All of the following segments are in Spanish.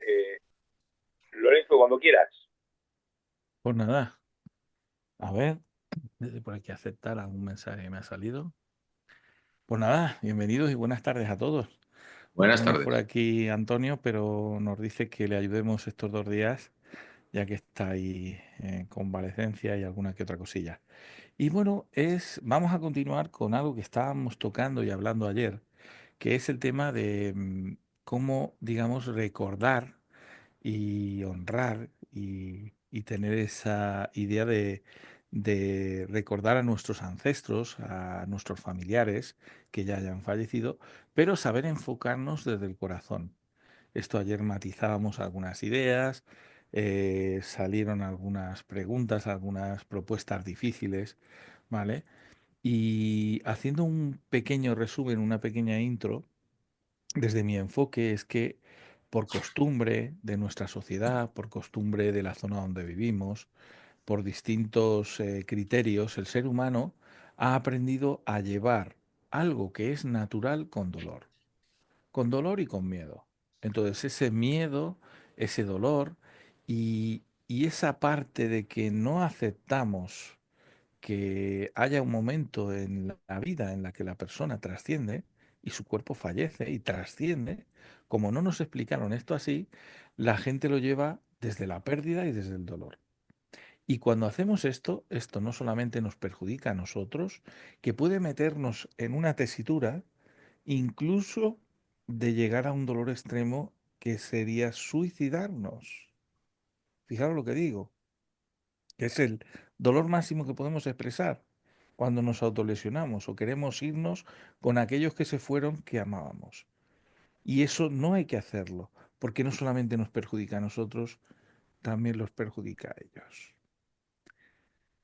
Eh, Lorenzo, cuando quieras. Pues nada, a ver, desde por aquí aceptar algún mensaje que me ha salido. Pues nada, bienvenidos y buenas tardes a todos. No Buenas tenemos por tardes. aquí a Antonio, pero nos dice que le ayudemos estos 2 días, ya que está ahí en convalecencia y alguna que otra cosilla. Y bueno, vamos a continuar con algo que estábamos tocando y hablando ayer, que es el tema de cómo, digamos, recordar y honrar y tener esa idea de recordar a nuestros ancestros, a nuestros familiares que ya hayan fallecido, pero saber enfocarnos desde el corazón. Esto ayer matizábamos algunas ideas, salieron algunas preguntas, algunas propuestas difíciles, ¿vale? Y haciendo un pequeño resumen, una pequeña intro, desde mi enfoque es que por costumbre de nuestra sociedad, por costumbre de la zona donde vivimos, por distintos criterios, el ser humano ha aprendido a llevar algo que es natural con dolor y con miedo. Entonces ese miedo, ese dolor y esa parte de que no aceptamos que haya un momento en la vida en la que la persona trasciende y su cuerpo fallece y trasciende, como no nos explicaron esto así, la gente lo lleva desde la pérdida y desde el dolor. Y cuando hacemos esto, esto no solamente nos perjudica a nosotros, que puede meternos en una tesitura, incluso de llegar a un dolor extremo que sería suicidarnos. Fijaros lo que digo, que es el dolor máximo que podemos expresar cuando nos autolesionamos o queremos irnos con aquellos que se fueron que amábamos. Y eso no hay que hacerlo, porque no solamente nos perjudica a nosotros, también los perjudica a ellos.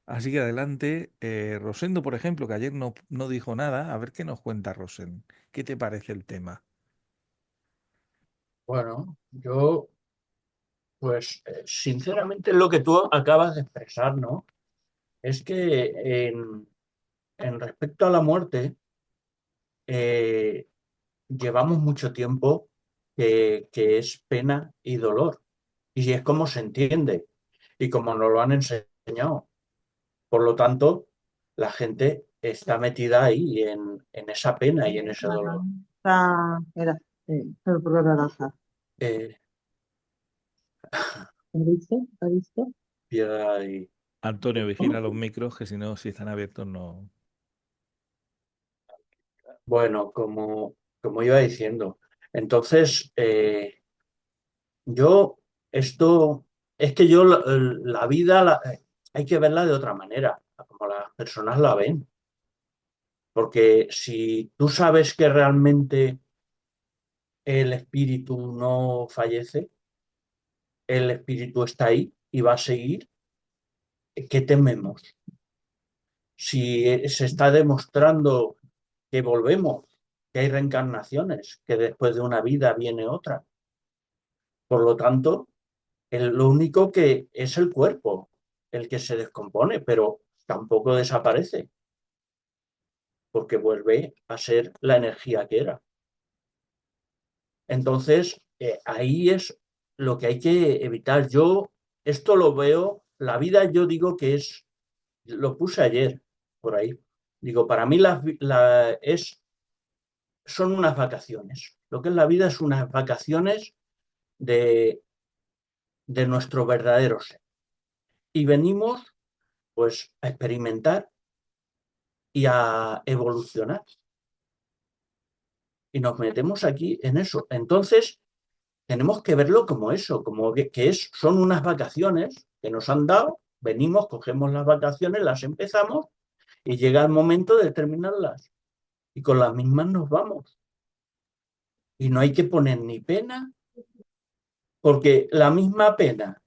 Así que adelante, Rosendo, por ejemplo, que ayer no dijo nada, a ver qué nos cuenta Rosen. ¿Qué te parece el tema? Bueno, yo, pues, sinceramente lo que tú acabas de expresar, ¿no? Es que en respecto a la muerte, eh, llevamos mucho tiempo que es pena y dolor. Y es como se entiende y como nos lo han enseñado. Por lo tanto, la gente está metida ahí en esa pena y en ese dolor. Era, solo por naranja. Eh, ¿Has visto? ¿Has visto? piedra y- Antonio, vigila los micros, que si no, si están abiertos, no. Bueno, como iba diciendo. Entonces, yo, esto, es que yo la vida hay que verla de otra manera, como las personas la ven. Porque si tú sabes que realmente el espíritu no fallece, el espíritu está ahí y va a seguir, ¿qué tememos? Si se está demostrando que volvemos, que hay reencarnaciones, que después de una vida viene otra. Por lo tanto, lo único que es el cuerpo el que se descompone, pero tampoco desaparece, porque vuelve a ser la energía que era. Entonces, ahí es lo que hay que evitar. Yo esto lo veo, la vida yo digo que es, lo puse ayer por ahí, digo, para mí son unas vacaciones. Lo que es la vida es unas vacaciones de, de nuestro verdadero ser. Y venimos pues a experimentar y a evolucionar. Y nos metemos aquí en eso. Entonces, tenemos que verlo como eso, como son unas vacaciones que nos han dado, venimos, cogemos las vacaciones, las empezamos y llega el momento de terminarlas. Y con las mismas nos vamos. Y no hay que poner ni pena, porque la misma pena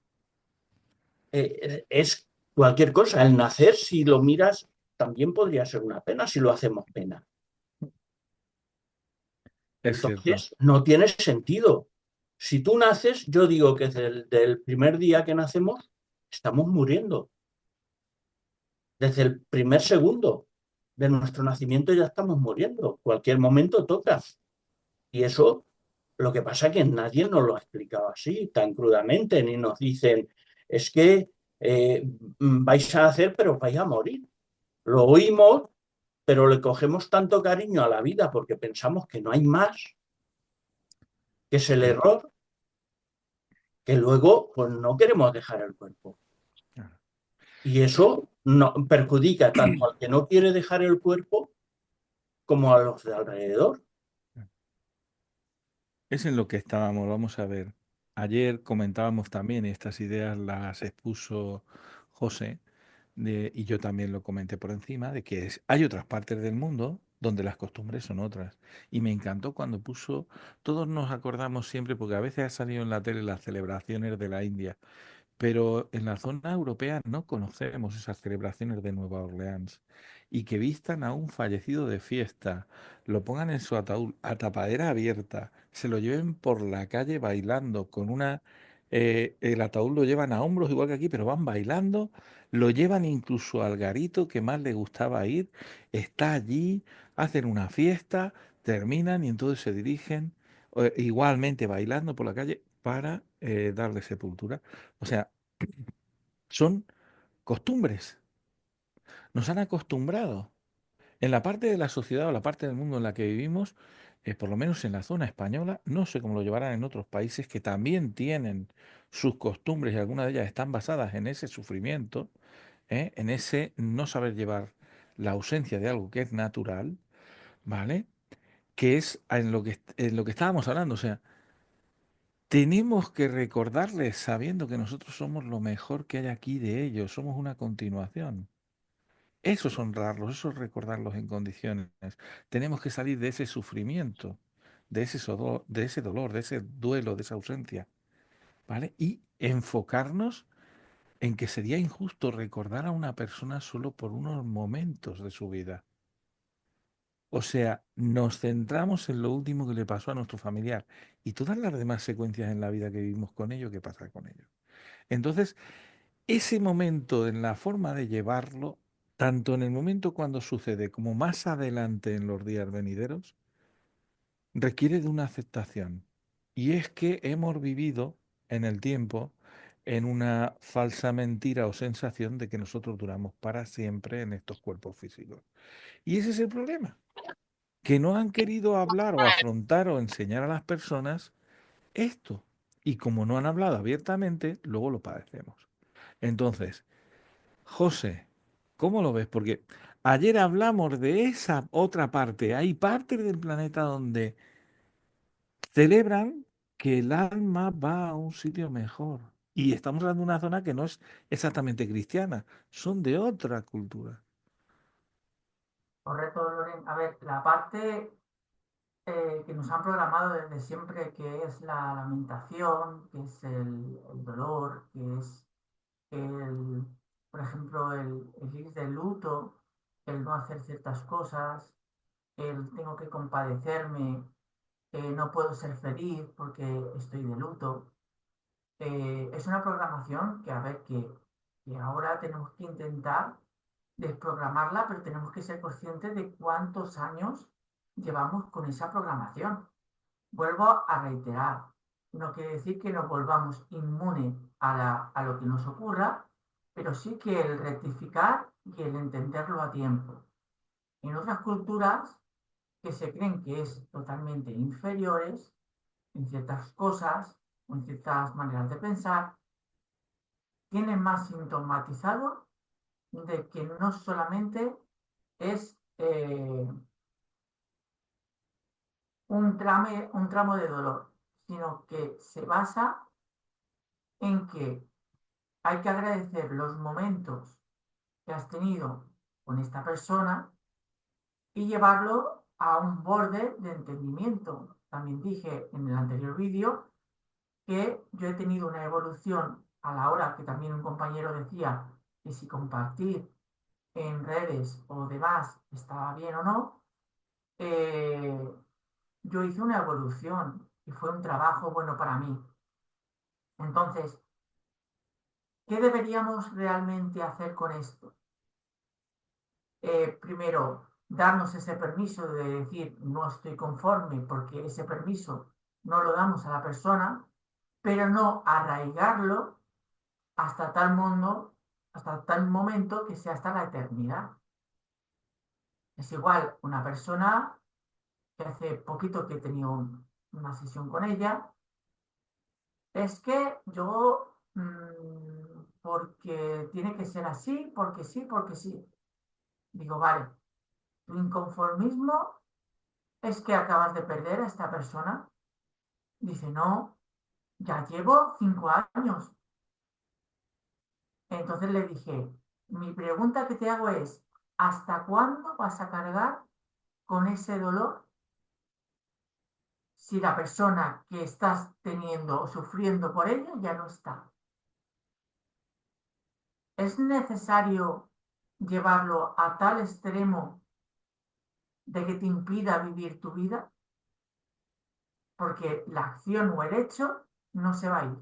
es cualquier cosa. El nacer, si lo miras, también podría ser una pena si lo hacemos pena. Es cierto. Entonces, no tiene sentido. Si tú naces, yo digo que desde del primer día que nacemos, estamos muriendo. Desde el primer segundo de nuestro nacimiento ya estamos muriendo. Cualquier momento toca. Y eso Lo que pasa es que nadie nos lo ha explicado así, tan crudamente, ni nos dicen, es que vais a hacer, pero vais a morir. Lo oímos, pero le cogemos tanto cariño a la vida porque pensamos que no hay más, que es el Claro, error, que luego pues no queremos dejar el cuerpo. claro. Y eso no, perjudica tanto al que no quiere dejar el cuerpo como a los de alrededor. Es en lo que estábamos, vamos a ver. Ayer comentábamos también, y estas ideas las expuso José, y yo también lo comenté por encima, de que hay otras partes del mundo donde las costumbres son otras. Y me encantó cuando puso, todos nos acordamos siempre, porque a veces ha salido en la tele las celebraciones de la India, pero en la zona europea no conocemos esas celebraciones de Nueva Orleans. Y que vistan a un fallecido de fiesta, lo pongan en su ataúd a tapadera abierta, se lo lleven por la calle bailando con una... el ataúd lo llevan a hombros igual que aquí, pero van bailando, lo llevan incluso al garito que más le gustaba ir, está allí, hacen una fiesta, terminan y entonces se dirigen igualmente bailando por la calle para darle sepultura. O sea, son costumbres. Nos han acostumbrado. En la parte de la sociedad o la parte del mundo en la que vivimos, por lo menos en la zona española, no sé cómo lo llevarán en otros países que también tienen sus costumbres y algunas de ellas están basadas en ese sufrimiento, en ese no saber llevar la ausencia de algo que es natural, ¿vale? Que es en lo que estábamos hablando. O sea, tenemos que recordarles sabiendo que nosotros somos lo mejor que hay aquí de ellos, somos una continuación. Eso es honrarlos, eso es recordarlos en condiciones. Tenemos que salir de ese sufrimiento, de ese dolor, de ese duelo, de esa ausencia, ¿vale? Y enfocarnos en que sería injusto recordar a una persona solo por unos momentos de su vida. O sea, nos centramos en lo último que le pasó a nuestro familiar y todas las demás secuencias en la vida que vivimos con ello, ¿qué pasa con ello? Entonces, ese momento en la forma de llevarlo, tanto en el momento cuando sucede como más adelante en los días venideros, requiere de una aceptación. Y es que hemos vivido en el tiempo en una falsa mentira o sensación de que nosotros duramos para siempre en estos cuerpos físicos. Y ese es el problema, que no han querido hablar o afrontar o enseñar a las personas esto. Y como no han hablado abiertamente, luego lo padecemos. Entonces, José, ¿cómo lo ves? Porque ayer hablamos de esa otra parte. Hay partes del planeta donde celebran que el alma va a un sitio mejor. Y estamos hablando de una zona que no es exactamente cristiana, son de otra cultura. Correcto, Loren. A ver, la parte que nos han programado desde siempre, que es la lamentación, que es el dolor, que es el, por ejemplo, el ir de luto, el no hacer ciertas cosas, el tengo que compadecerme, no puedo ser feliz porque estoy de luto. Es una programación que, a ver, que ahora tenemos que intentar desprogramarla, pero tenemos que ser conscientes de cuántos años llevamos con esa programación. Vuelvo a reiterar, no quiere decir que nos volvamos inmunes a lo que nos ocurra, pero sí que el rectificar y el entenderlo a tiempo. En otras culturas que se creen que es totalmente inferiores en ciertas cosas o en ciertas maneras de pensar, tienen más sintomatizado de que no solamente es un tramo de dolor, sino que se basa en que hay que agradecer los momentos que has tenido con esta persona y llevarlo a un borde de entendimiento. También dije en el anterior vídeo que yo he tenido una evolución a la hora que también un compañero decía que si compartir en redes o demás estaba bien o no. Yo hice una evolución y fue un trabajo bueno para mí. Entonces, ¿qué deberíamos realmente hacer con esto? Primero, darnos ese permiso de decir no estoy conforme porque ese permiso no lo damos a la persona, pero no arraigarlo hasta tal momento que sea hasta la eternidad. Es igual, una persona que hace poquito que he tenido una sesión con ella, es que yo, porque tiene que ser así, porque sí, porque sí. Digo, vale, tu inconformismo es que acabas de perder a esta persona. Dice, no, ya llevo 5 años. Entonces le dije, mi pregunta que te hago es, ¿hasta cuándo vas a cargar con ese dolor si la persona que estás teniendo o sufriendo por ello ya no está? ¿Es necesario llevarlo a tal extremo de que te impida vivir tu vida? Porque la acción o el hecho no se va a ir.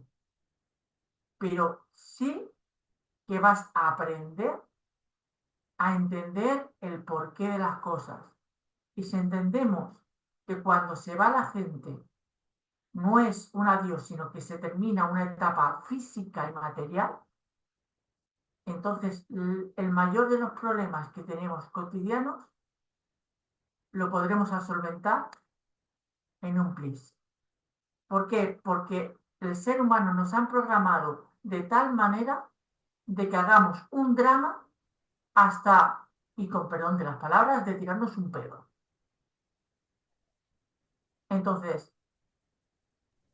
Pero sí que vas a aprender a entender el porqué de las cosas. Y si entendemos que cuando se va la gente no es un adiós, sino que se termina una etapa física y material, entonces el mayor de los problemas que tenemos cotidianos lo podremos solventar en un plis. ¿Por qué? Porque el ser humano nos han programado de tal manera de que hagamos un drama hasta, y con perdón de las palabras, de tirarnos un pedo. Entonces,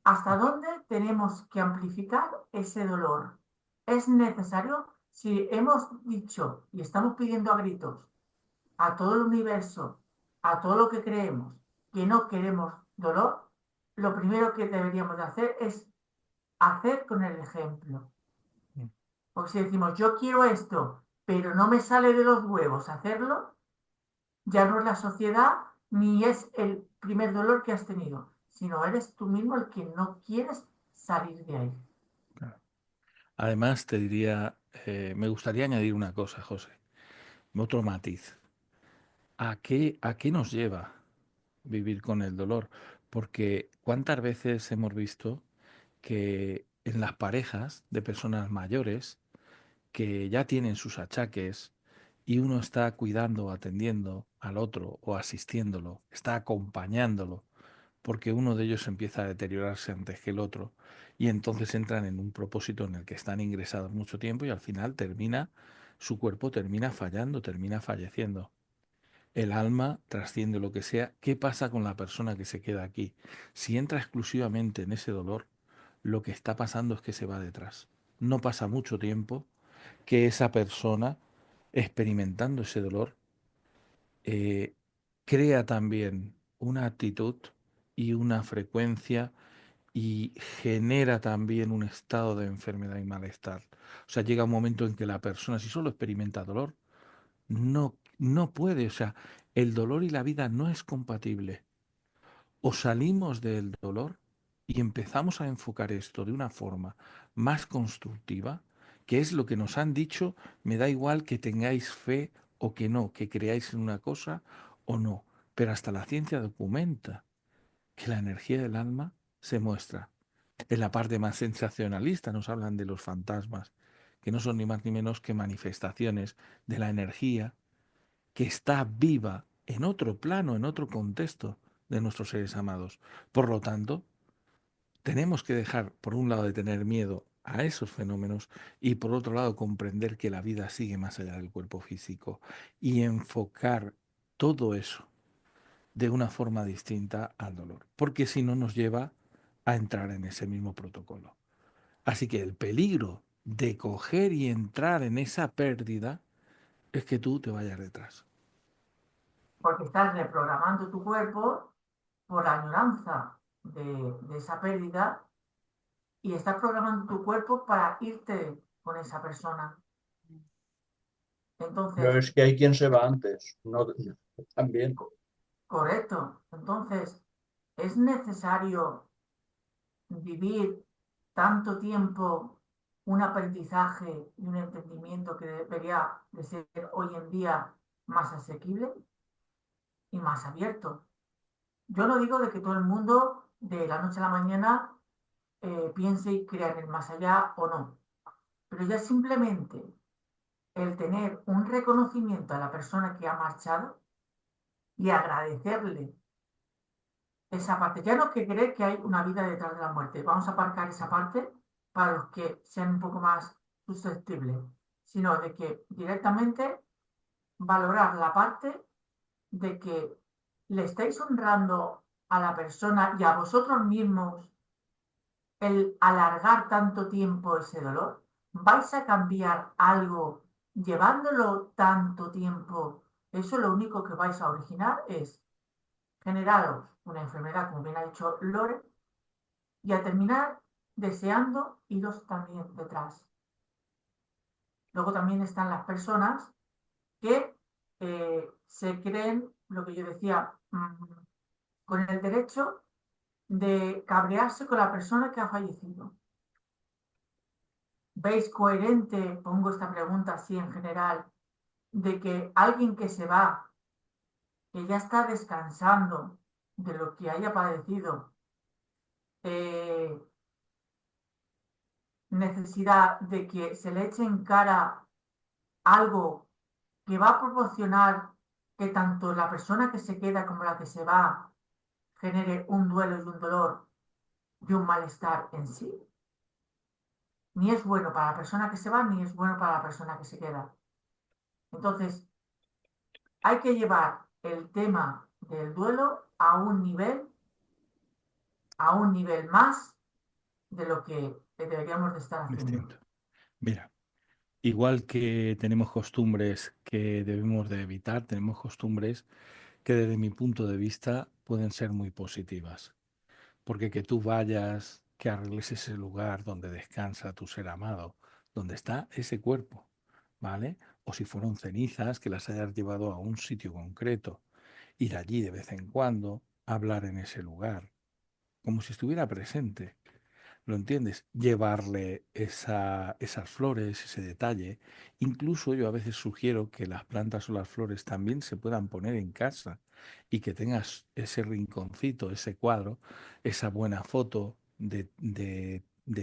¿hasta dónde tenemos que amplificar ese dolor? Es necesario, si hemos dicho y estamos pidiendo a gritos a todo el universo, a todo lo que creemos, que no queremos dolor, lo primero que deberíamos de hacer es hacer con el ejemplo. Porque si decimos, yo quiero esto, pero no me sale de los huevos hacerlo, ya no es la sociedad ni es el primer dolor que has tenido, sino eres tú mismo el que no quieres salir de ahí. Claro. Además, te diría, me gustaría añadir una cosa, José, otro matiz. A qué nos lleva vivir con el dolor? Porque cuántas veces hemos visto que en las parejas de personas mayores que ya tienen sus achaques y uno está cuidando, atendiendo al otro o asistiéndolo, está acompañándolo, porque uno de ellos empieza a deteriorarse antes que el otro y entonces entran en un propósito en el que están ingresados mucho tiempo y al final su cuerpo termina fallando, termina falleciendo. El alma trasciende lo que sea. ¿Qué pasa con la persona que se queda aquí? Si entra exclusivamente en ese dolor, lo que está pasando es que se va detrás. No pasa mucho tiempo que esa persona, experimentando ese dolor, eh, crea también una actitud y una frecuencia y genera también un estado de enfermedad y malestar. O sea, llega un momento en que la persona, si solo experimenta dolor, no puede, o sea, el dolor y la vida no es compatible. O salimos del dolor y empezamos a enfocar esto de una forma más constructiva, que es lo que nos han dicho, me da igual que tengáis fe o que no, que creáis en una cosa o no, pero hasta la ciencia documenta que la energía del alma se muestra. En la parte más sensacionalista nos hablan de los fantasmas, que no son ni más ni menos que manifestaciones de la energía que está viva en otro plano, en otro contexto de nuestros seres amados. Por lo tanto, tenemos que dejar, por un lado, de tener miedo a esos fenómenos y por otro lado, comprender que la vida sigue más allá del cuerpo físico y enfocar todo eso de una forma distinta al dolor, porque si no nos lleva a entrar en ese mismo protocolo. Así que el peligro de coger y entrar en esa pérdida es que tú te vayas detrás. Porque estás reprogramando tu cuerpo por la añoranza de esa pérdida y estás programando tu cuerpo para irte con esa persona. Pero Entonces, es que hay quien se va antes, no, también. correcto. Entonces, es necesario vivir tanto tiempo un aprendizaje y un entendimiento que debería de ser hoy en día más asequible y más abierto. Yo no digo de que todo el mundo de la noche a la mañana piense y crea en el más allá o no. Pero ya simplemente el tener un reconocimiento a la persona que ha marchado y agradecerle esa parte. Ya no es que creer que hay una vida detrás de la muerte. Vamos a aparcar esa parte para los que sean un poco más susceptibles, sino de que directamente valorar la parte de que le estáis honrando a la persona y a vosotros mismos el alargar tanto tiempo ese dolor. ¿Vais a cambiar algo llevándolo tanto tiempo? Eso lo único que vais a originar es generaros una enfermedad, como bien ha dicho Lore, y a terminar deseando iros también detrás. Luego también están las personas que se creen, lo que yo decía, con el derecho de cabrearse con la persona que ha fallecido. ¿Veis coherente, pongo esta pregunta así en general, de que alguien que se va, que ya está descansando de lo que haya padecido, eh, necesidad de que se le eche en cara algo que va a proporcionar que tanto la persona que se queda como la que se va genere un duelo y un dolor y un malestar en sí? Ni es bueno para la persona que se va, ni es bueno para la persona que se queda. Entonces, hay que llevar el tema del duelo a un nivel más de lo que deberíamos de estar haciendo. Distinto. Mira, igual que tenemos costumbres que debemos de evitar, tenemos costumbres que desde mi punto de vista pueden ser muy positivas. Porque que tú vayas, que arregles ese lugar donde descansa tu ser amado, donde está ese cuerpo, ¿vale? O si fueron cenizas, que las hayas llevado a un sitio concreto, ir allí de vez en cuando, hablar en ese lugar, como si estuviera presente. ¿Lo entiendes? Llevarle esas flores, ese detalle. Incluso yo a veces sugiero que las plantas o las flores también se puedan poner en casa y que tengas ese rinconcito, ese cuadro, esa buena foto de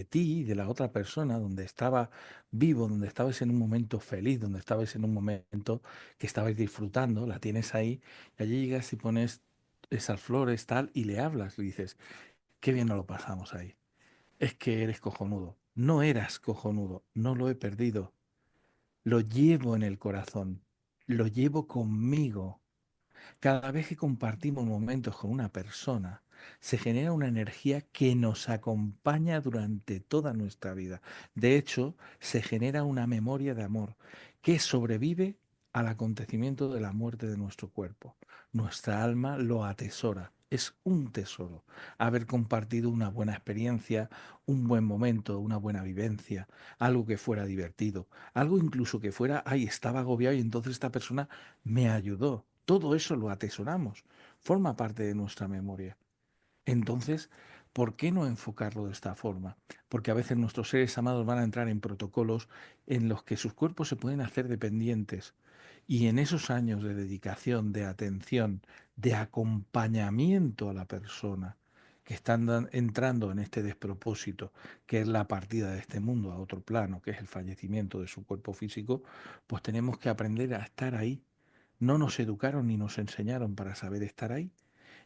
ti y de la otra persona, donde estaba vivo, donde estabais en un momento feliz, donde estabais en un momento que estabais disfrutando, la tienes ahí, y allí llegas y pones esas flores, tal, y le hablas, le dices, qué bien nos lo pasamos ahí. Es que eres cojonudo. No eras cojonudo, no lo he perdido. Lo llevo en el corazón, lo llevo conmigo. Cada vez que compartimos momentos con una persona, se genera una energía que nos acompaña durante toda nuestra vida. De hecho, se genera una memoria de amor que sobrevive al acontecimiento de la muerte de nuestro cuerpo. Nuestra alma lo atesora. Es un tesoro haber compartido una buena experiencia, un buen momento, una buena vivencia, algo que fuera divertido, algo incluso que fuera, ay, estaba agobiado y entonces esta persona me ayudó. Todo eso lo atesoramos, forma parte de nuestra memoria. Entonces, ¿por qué no enfocarlo de esta forma? Porque a veces nuestros seres amados van a entrar en protocolos en los que sus cuerpos se pueden hacer dependientes. Y en esos años de dedicación, de atención, de acompañamiento a la persona que están entrando en este despropósito, que es la partida de este mundo a otro plano, que es el fallecimiento de su cuerpo físico, pues tenemos que aprender a estar ahí. No nos educaron ni nos enseñaron para saber estar ahí.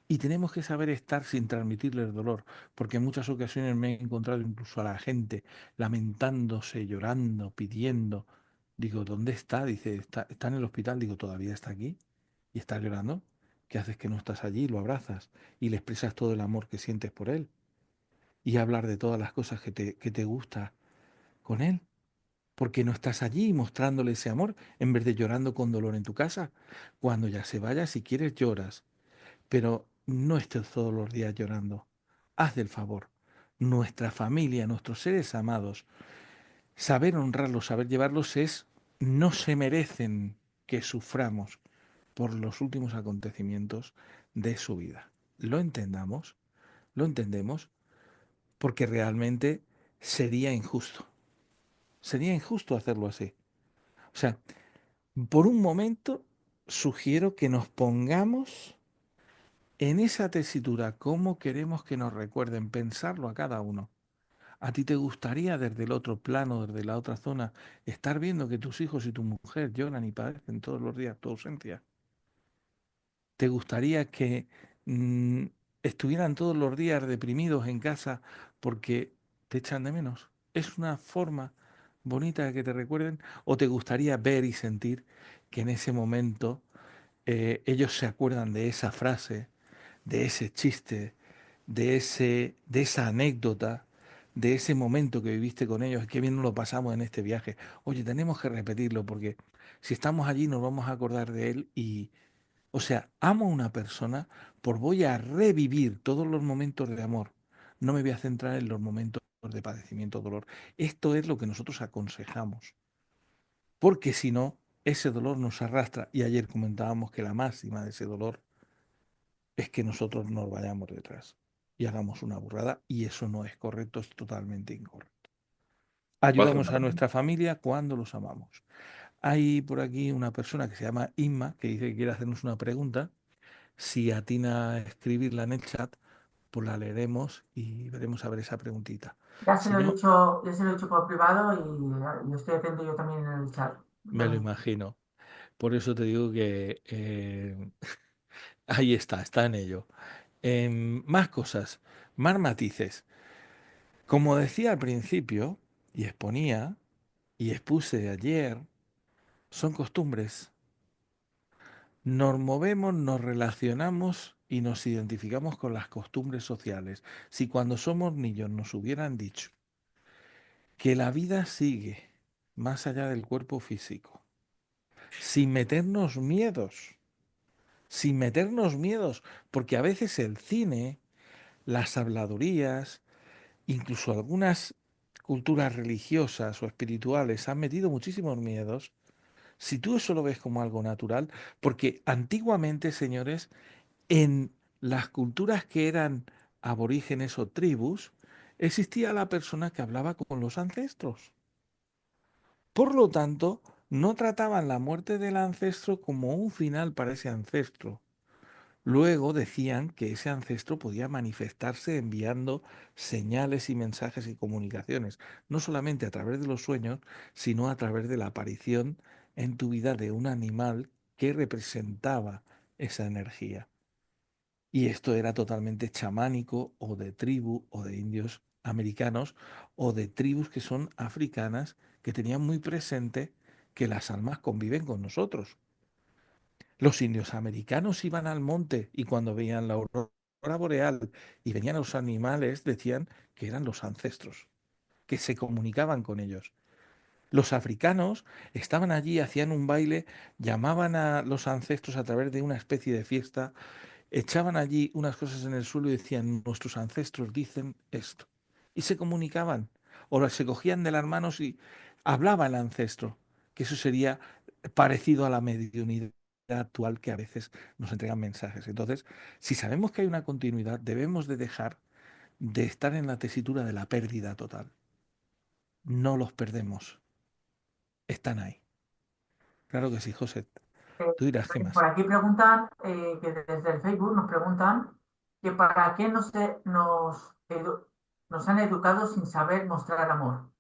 Y tenemos que saber estar sin transmitirles dolor, porque en muchas ocasiones me he encontrado incluso a la gente lamentándose, llorando, pidiendo. Digo, ¿dónde está? Dice, está en el hospital. Digo, ¿todavía está aquí? ¿Y está llorando? ¿Qué haces que no estás allí? Lo abrazas y le expresas todo el amor que sientes por él. Y hablar de todas las cosas que te gusta con él. Porque no estás allí mostrándole ese amor en vez de llorando con dolor en tu casa. Cuando ya se vaya, si quieres, lloras, pero no estés todos los días llorando. Haz del favor. Nuestra familia, nuestros seres amados, saber honrarlos, saber llevarlos no se merecen que suframos por los últimos acontecimientos de su vida. Lo entendemos, porque realmente sería injusto hacerlo así. O sea, por un momento sugiero que nos pongamos en esa tesitura, ¿cómo queremos que nos recuerden? Pensarlo a cada uno. ¿A ti te gustaría desde el otro plano, desde la otra zona, estar viendo que tus hijos y tu mujer lloran y padecen todos los días tu ausencia? ¿Te gustaría que mm, estuvieran todos los días deprimidos en casa porque te echan de menos? ¿Es una forma bonita de que te recuerden? ¿O te gustaría ver y sentir que en ese momento ellos se acuerdan de esa frase, de ese chiste, de esa anécdota, de ese momento que viviste con ellos? Qué bien nos lo pasamos en este viaje. Oye, tenemos que repetirlo porque si estamos allí nos vamos a acordar de él y, o sea, amo a una persona, por voy a revivir todos los momentos de amor. No me voy a centrar en los momentos de padecimiento o dolor. Esto es lo que nosotros aconsejamos, porque si no, ese dolor nos arrastra. Y ayer comentábamos que la máxima de ese dolor es que nosotros nos vayamos detrás y hagamos una burrada, y eso no es correcto, es totalmente incorrecto. ¿Puedo hacer Ayudamos una a pregunta? nuestra familia cuando los amamos. Hay por aquí una persona que se llama Inma que dice que quiere hacernos una pregunta. Si atina a escribirla en el chat, pues la leeremos y veremos a ver esa preguntita. Ya se Si lo he no, dicho, ya se lo he dicho por privado y estoy atento yo también en el chat. me lo imagino. Por eso te digo que ahí está, está en ello. Más cosas, más matices. Como decía al principio, y exponía, y expuse ayer, son costumbres. Nos movemos, nos relacionamos y nos identificamos con las costumbres sociales. Si cuando somos niños nos hubieran dicho que la vida sigue más allá del cuerpo físico, sin meternos miedos, sin meternos miedos, porque a veces el cine, las habladurías, incluso algunas culturas religiosas o espirituales han metido muchísimos miedos. Si tú eso lo ves como algo natural, porque antiguamente, señores, en las culturas que eran aborígenes o tribus, existía la persona que hablaba con los ancestros. Por lo tanto, no trataban la muerte del ancestro como un final para ese ancestro. Luego decían que ese ancestro podía manifestarse enviando señales y mensajes y comunicaciones, no solamente a través de los sueños, sino a través de la aparición en tu vida de un animal que representaba esa energía. Y esto era totalmente chamánico o de tribu o de indios americanos o de tribus que son africanas que tenían muy presente que las almas conviven con nosotros. Los indios americanos iban al monte y cuando veían la aurora boreal y venían los animales decían que eran los ancestros, que se comunicaban con ellos. Los africanos estaban allí, hacían un baile, llamaban a los ancestros a través de una especie de fiesta, echaban allí unas cosas en el suelo y decían, nuestros ancestros dicen esto. Y se comunicaban, o se cogían de las manos y hablaba el ancestro, que eso sería parecido a la mediunidad actual, que a veces nos entregan mensajes. Entonces, si sabemos que hay una continuidad, debemos de dejar de estar en la tesitura de la pérdida total. No los perdemos, están ahí. Claro que sí, José. Tú dirás, ¿qué Por más? aquí preguntan, que desde el Facebook nos preguntan que para qué nos han educado sin saber mostrar amor.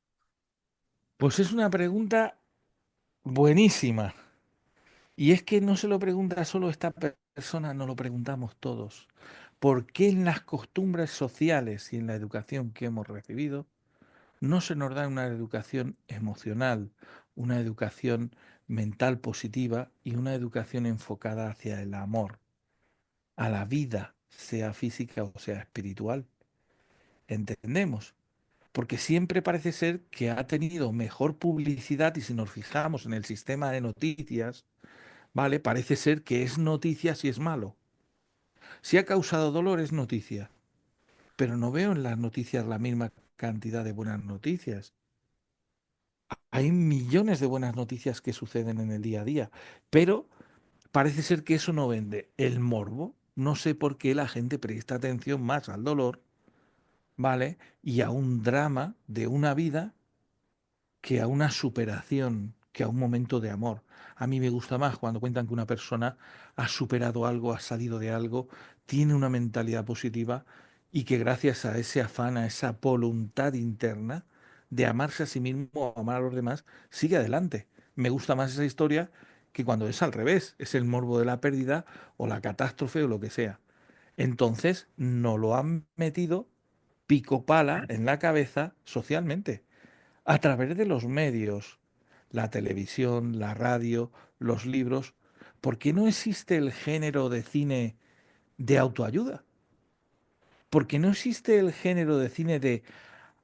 Pues es una pregunta buenísima. Y es que no se lo pregunta solo esta persona, nos lo preguntamos todos. ¿Por qué en las costumbres sociales y en la educación que hemos recibido no se nos da una educación emocional, una educación mental positiva y una educación enfocada hacia el amor, a la vida, sea física o sea espiritual? ¿Entendemos? Porque siempre parece ser que ha tenido mejor publicidad y si nos fijamos en el sistema de noticias, ¿vale? Parece ser que es noticia si es malo. Si ha causado dolor es noticia, pero no veo en las noticias la misma cantidad de buenas noticias. Hay millones de buenas noticias que suceden en el día a día, pero parece ser que eso no vende. El morbo, no sé por qué la gente presta atención más al dolor, ¿vale? Y a un drama de una vida que a una superación, que a un momento de amor. A mí me gusta más cuando cuentan que una persona ha superado algo, ha salido de algo, tiene una mentalidad positiva y que gracias a ese afán, a esa voluntad interna de amarse a sí mismo, amar a los demás, sigue adelante. Me gusta más esa historia que cuando es al revés, es el morbo de la pérdida o la catástrofe o lo que sea. Entonces, nos lo han metido pico pala en la cabeza socialmente, a través de los medios, la televisión, la radio, los libros. ¿Por qué no existe el género de cine de autoayuda? ¿Por qué no existe el género de cine de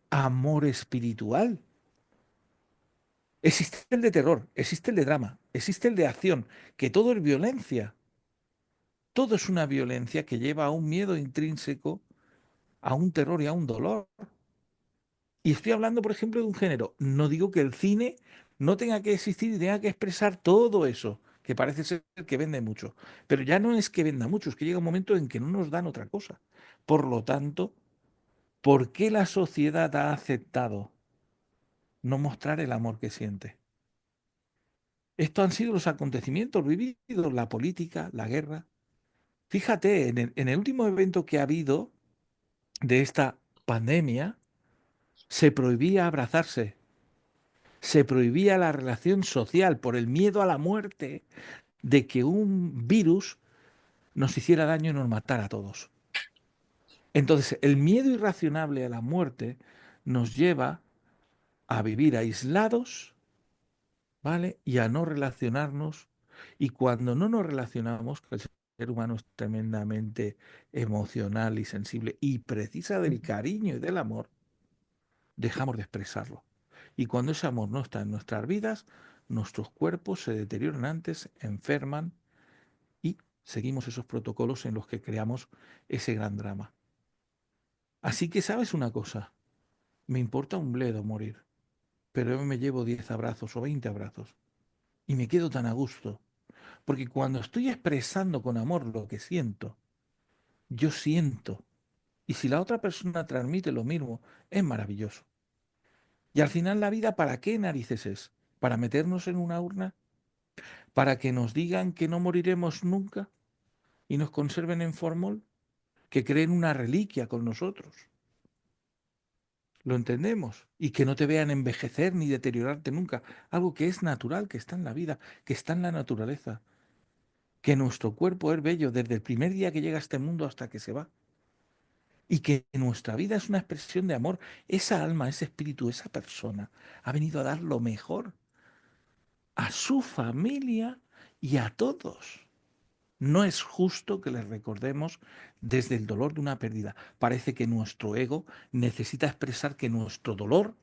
amor espiritual? Existe el de terror, existe el de drama, existe el de acción, que todo es violencia. Todo es una violencia que lleva a un miedo intrínseco, a un terror y a un dolor. Y estoy hablando, por ejemplo, de un género. No digo que el cine no tenga que existir y tenga que expresar todo eso, que parece ser que vende mucho. Pero ya no es que venda mucho, es que llega un momento en que no nos dan otra cosa. Por lo tanto, ¿por qué la sociedad ha aceptado no mostrar el amor que siente? Estos han sido los acontecimientos vividos, la política, la guerra. Fíjate, en el último evento que ha habido de esta pandemia, se prohibía abrazarse, se prohibía la relación social por el miedo a la muerte, de que un virus nos hiciera daño y nos matara a todos. Entonces, el miedo irracionable a la muerte nos lleva a vivir aislados, ¿vale? Y a no relacionarnos. Y cuando no nos relacionamos, que el ser humano es tremendamente emocional y sensible y precisa del cariño y del amor, dejamos de expresarlo. Y cuando ese amor no está en nuestras vidas, nuestros cuerpos se deterioran antes, enferman y seguimos esos protocolos en los que creamos ese gran drama. Así que, ¿sabes una cosa? Me importa un bledo morir, pero yo me llevo 10 abrazos o 20 abrazos y me quedo tan a gusto, porque cuando estoy expresando con amor lo que siento, yo siento. Y si la otra persona transmite lo mismo, es maravilloso. Y al final la vida, ¿para qué narices es? ¿Para meternos en una urna? ¿Para que nos digan que no moriremos nunca y nos conserven en formol? ¿Que creen una reliquia con nosotros? Lo entendemos. Y que no te vean envejecer ni deteriorarte nunca. Algo que es natural, que está en la vida, que está en la naturaleza. Que nuestro cuerpo es bello desde el primer día que llega a este mundo hasta que se va. Y que nuestra vida es una expresión de amor. Esa alma, ese espíritu, esa persona ha venido a dar lo mejor a su familia y a todos. No es justo que les recordemos desde el dolor de una pérdida. Parece que nuestro ego necesita expresar que nuestro dolor,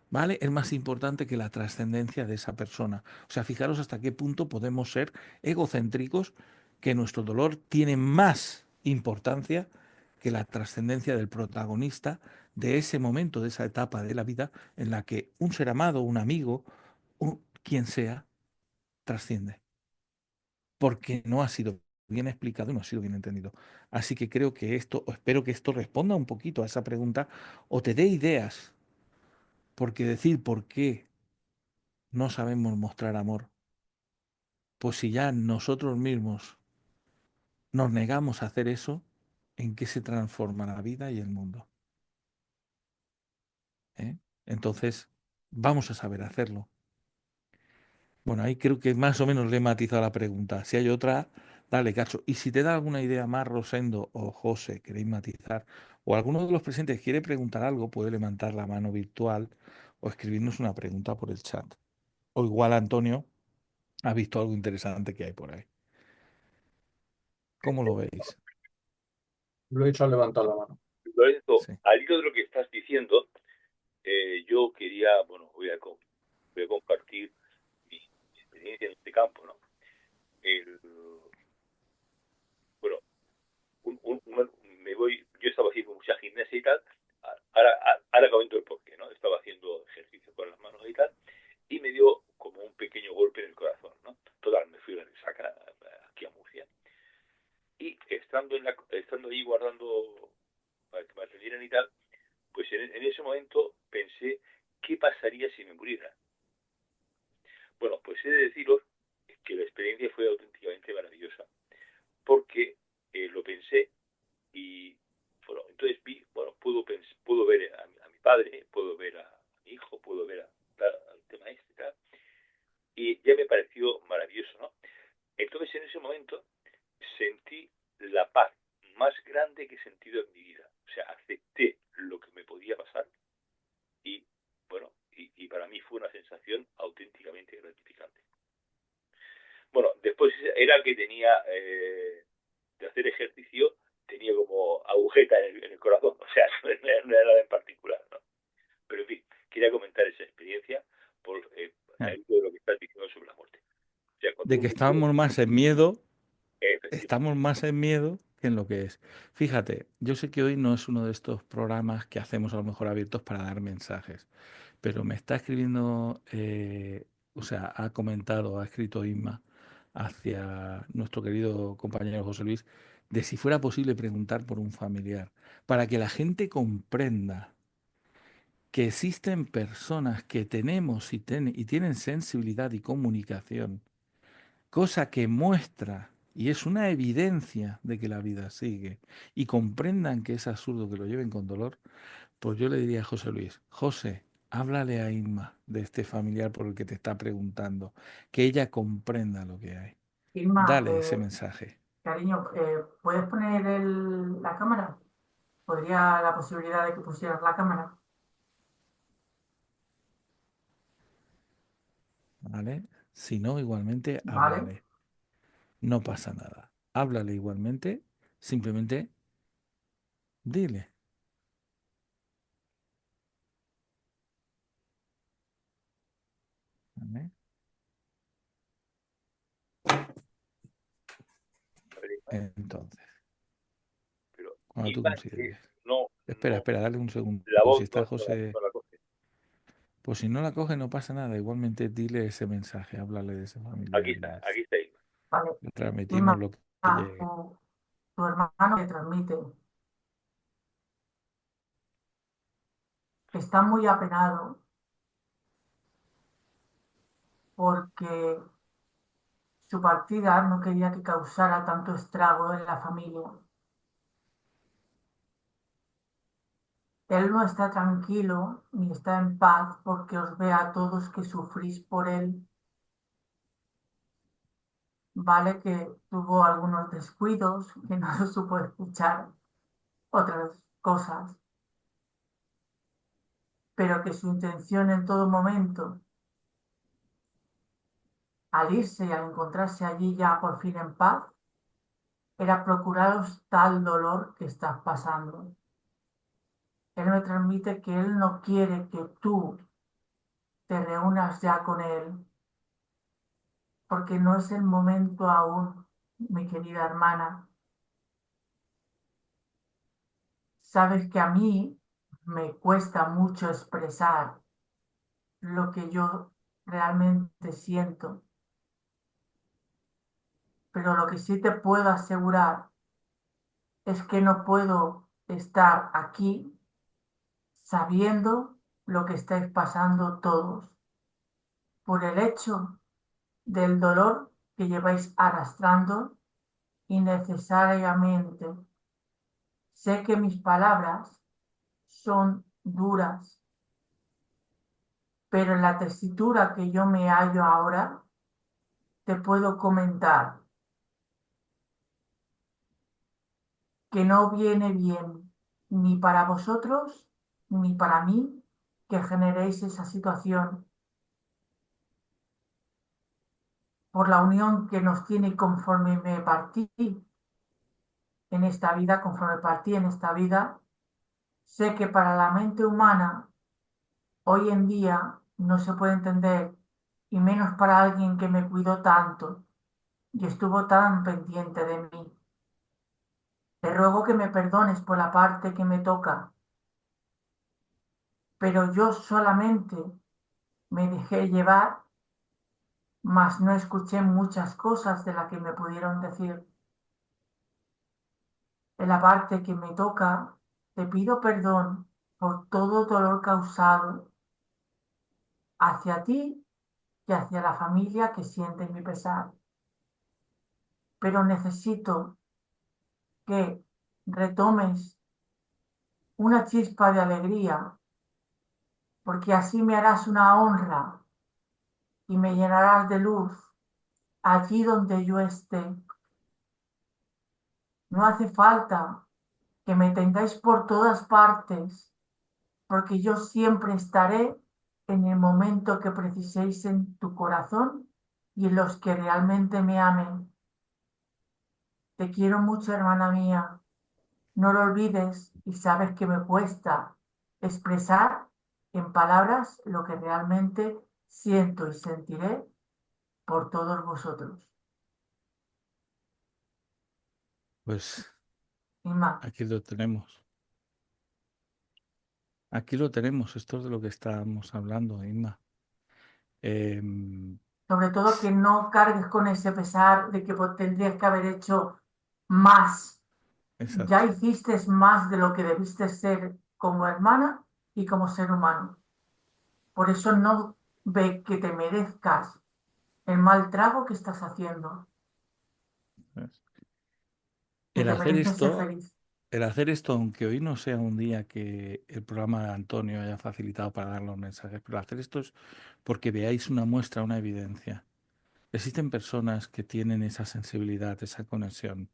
¿vale?, es más importante que la trascendencia de esa persona. O sea, fijaros hasta qué punto podemos ser egocéntricos, que nuestro dolor tiene más importancia que la trascendencia del protagonista de ese momento, de esa etapa de la vida en la que un ser amado, un amigo, o quien sea, trasciende. Porque no ha sido bien explicado y no ha sido bien entendido. Así que creo que esto, o espero que esto responda un poquito a esa pregunta o te dé ideas, porque decir por qué no sabemos mostrar amor, pues si ya nosotros mismos nos negamos a hacer eso, ¿en qué se transforma la vida y el mundo? ¿Eh? Entonces, vamos a saber hacerlo. Bueno, ahí creo que más o menos le he matizado la pregunta. Si hay otra, dale, cacho. Y si te da alguna idea más, Rosendo o José, queréis matizar, o alguno de los presentes quiere preguntar algo, puede levantar la mano virtual o escribirnos una pregunta por el chat. O igual Antonio ha visto algo interesante que hay por ahí. ¿Cómo lo veis? Luis ha levantado la mano. Lorenzo, Sí. al hilo de lo que estás diciendo, yo quería, bueno, voy a compartir mi experiencia en este campo, ¿no? Bueno, yo estaba haciendo mucha gimnasia y tal, ahora comento el porqué, ¿no? Estaba haciendo ejercicio con las manos y tal, y me dio como un pequeño golpe en el corazón, ¿no? Total, me fui a sacar aquí a Murcia. Y estando ahí guardando para que me atendieran y tal, pues en ese momento pensé, ¿qué pasaría si me muriera? Bueno, pues he de deciros que la experiencia fue auténticamente maravillosa, porque lo pensé y, bueno, entonces vi, bueno, puedo ver a mi padre, puedo ver a mi hijo, puedo ver al tema este y tal, y ya me pareció maravilloso, ¿no? Entonces en ese momento sentí la paz más grande que he sentido en mi vida. O sea, acepté lo que me podía pasar y, bueno, y para mí fue una sensación auténticamente gratificante. Bueno, después era que tenía, de hacer ejercicio, tenía como agujeta en el corazón. O sea, no era nada en particular, ¿no? Pero en fin, quería comentar esa experiencia por al hilo de lo que estás diciendo sobre la muerte. O sea, cuando De que uno estamos más en miedo, efectivamente, estamos más en miedo que en lo que es. Fíjate, yo sé que hoy no es uno de estos programas que hacemos a lo mejor abiertos para dar mensajes, pero me está escribiendo, o sea, ha comentado, ha escrito Inma hacia nuestro querido compañero José Luis, de si fuera posible preguntar por un familiar, para que la gente comprenda que existen personas que tenemos y tienen sensibilidad y comunicación, cosa que muestra y es una evidencia de que la vida sigue, y comprendan que es absurdo que lo lleven con dolor. Pues yo le diría a José Luis, José, háblale a Inma de este familiar por el que te está preguntando, que ella comprenda lo que hay. Irma, Dale ese mensaje, cariño, ¿puedes poner la cámara? ¿Podría la posibilidad de que pusieras la cámara? ¿vale? Si no, igualmente, ¿Vale? háblale. No pasa nada. Háblale igualmente, simplemente dile, ¿vale? Entonces, pero cuando tú Inma consideres. no, Espera, no, espera, dale un segundo. la Si voz está José, no la coge. pues si no la coge, no pasa nada. Igualmente dile ese mensaje, háblale de ese familiar y Aquí está Inma. Vale. le transmitimos Irma, lo que llegue. tu hermano te transmite. Está muy apenado porque su partida no quería que causara tanto estrago en la familia. Él no está tranquilo ni está en paz porque os ve a todos que sufrís por él. Vale que tuvo algunos descuidos, que no se supo escuchar otras cosas, pero que su intención en todo momento, al irse y al encontrarse allí ya por fin en paz, era procuraros tal dolor que estás pasando. Él me transmite que él no quiere que tú te reúnas ya con él, porque no es el momento aún, mi querida hermana. Sabes que a mí me cuesta mucho expresar lo que yo realmente siento, pero lo que sí te puedo asegurar es que no puedo estar aquí sabiendo lo que estáis pasando todos, por el hecho del dolor que lleváis arrastrando innecesariamente. Sé que mis palabras son duras, pero en la tesitura que yo me hallo ahora, te puedo comentar que no viene bien ni para vosotros ni para mí que generéis esa situación por la unión que nos tiene conforme me partí en esta vida, conforme partí en esta vida. Sé que para la mente humana hoy en día no se puede entender, y menos para alguien que me cuidó tanto y estuvo tan pendiente de mí. Te ruego que me perdones por la parte que me toca, pero yo solamente me dejé llevar, mas no escuché muchas cosas de las que me pudieron decir. En la parte que me toca, te pido perdón por todo dolor causado hacia ti y hacia la familia que siente mi pesar. Pero necesito que retomes una chispa de alegría, porque así me harás una honra y me llenarás de luz allí donde yo esté. No hace falta que me tengáis por todas partes, porque yo siempre estaré en el momento que preciséis en tu corazón y en los que realmente me amen. Te quiero mucho, hermana mía. No lo olvides y sabes que me cuesta expresar en palabras lo que realmente siento y sentiré por todos vosotros. Pues Inma, aquí lo tenemos. Aquí lo tenemos. Esto es de lo que estábamos hablando, Inma. Em, sobre todo que no cargues con ese pesar de que tendrías que haber hecho más. Ya exacto. hiciste más de lo que debiste ser como hermana y como ser humano. Por eso no ve que te merezcas el mal trago que estás haciendo, que El te hacer mereces ser esto, feliz. el hacer esto, aunque hoy no sea un día que el programa de Antonio haya facilitado para dar los mensajes, pero hacer esto es porque veáis una muestra, una evidencia. Existen personas que tienen esa sensibilidad, esa conexión.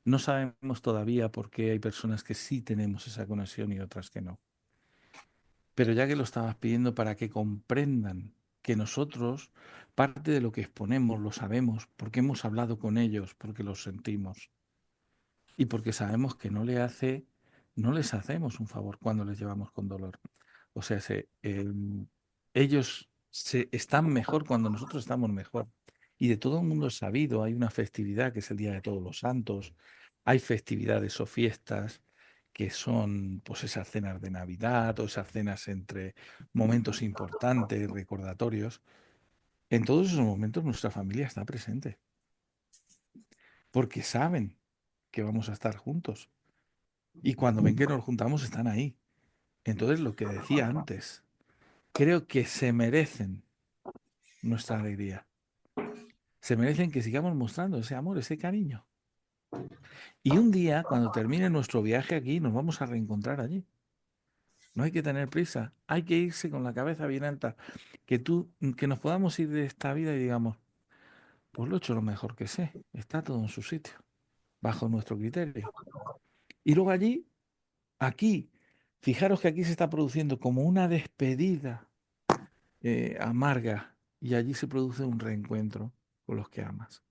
No sabemos todavía por qué hay personas que sí tenemos esa conexión y otras que no. Pero ya que lo estabas pidiendo para que comprendan que nosotros, parte de lo que exponemos, lo sabemos, porque hemos hablado con ellos, porque lo sentimos y porque sabemos que no les hacemos un favor cuando les llevamos con dolor. O sea, ellos están mejor cuando nosotros estamos mejor. Y de todo el mundo es sabido, hay una festividad que es el Día de Todos los Santos, hay festividades o fiestas que son pues esas cenas de Navidad o esas cenas entre momentos importantes, recordatorios. En todos esos momentos nuestra familia está presente, porque saben que vamos a estar juntos. Y cuando ven que nos juntamos están ahí. Entonces, lo que decía antes, creo que se merecen nuestra alegría. Se merecen que sigamos mostrando ese amor, ese cariño. Y un día, cuando termine nuestro viaje aquí, nos vamos a reencontrar allí. No hay que tener prisa, hay que irse con la cabeza bien alta. Que nos podamos ir de esta vida y digamos, pues lo he hecho lo mejor que sé, está todo en su sitio, bajo nuestro criterio. Y luego allí, aquí, fijaros que aquí se está produciendo como una despedida amarga y allí se produce un reencuentro con los que amas.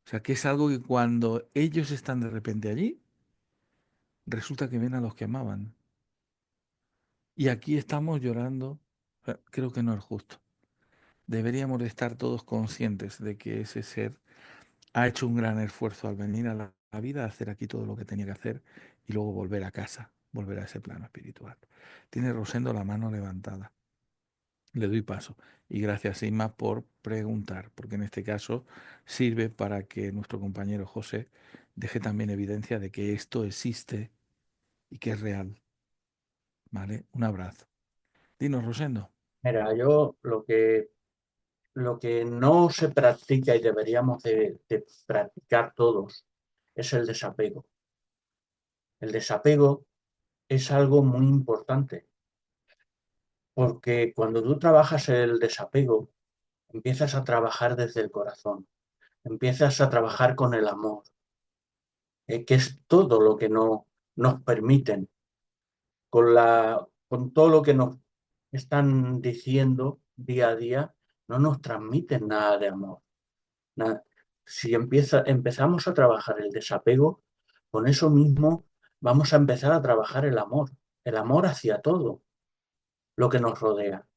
O sea, que es algo que cuando ellos están de repente allí, resulta que ven a los que amaban. Y aquí estamos llorando. O sea, creo que no es justo. Deberíamos de estar todos conscientes de que ese ser ha hecho un gran esfuerzo al venir a la vida, a hacer aquí todo lo que tenía que hacer y luego volver a casa, volver a ese plano espiritual. Tiene Rosendo la mano levantada. Le doy paso. Y gracias, Inma, por preguntar, porque en este caso sirve para que nuestro compañero José deje también evidencia de que esto existe y que es real. ¿Vale? Un abrazo. Dinos, Rosendo. Mira, yo lo que no se practica y deberíamos de practicar todos es el desapego. El desapego es algo muy importante, porque cuando tú trabajas el desapego, empiezas a trabajar desde el corazón, empiezas a trabajar con el amor, que es todo lo que no nos permiten, con todo lo que nos están diciendo día a día, no nos transmiten nada de amor. Nada. Si empezamos a trabajar el desapego, con eso mismo vamos a empezar a trabajar el amor hacia todo lo que nos rodea.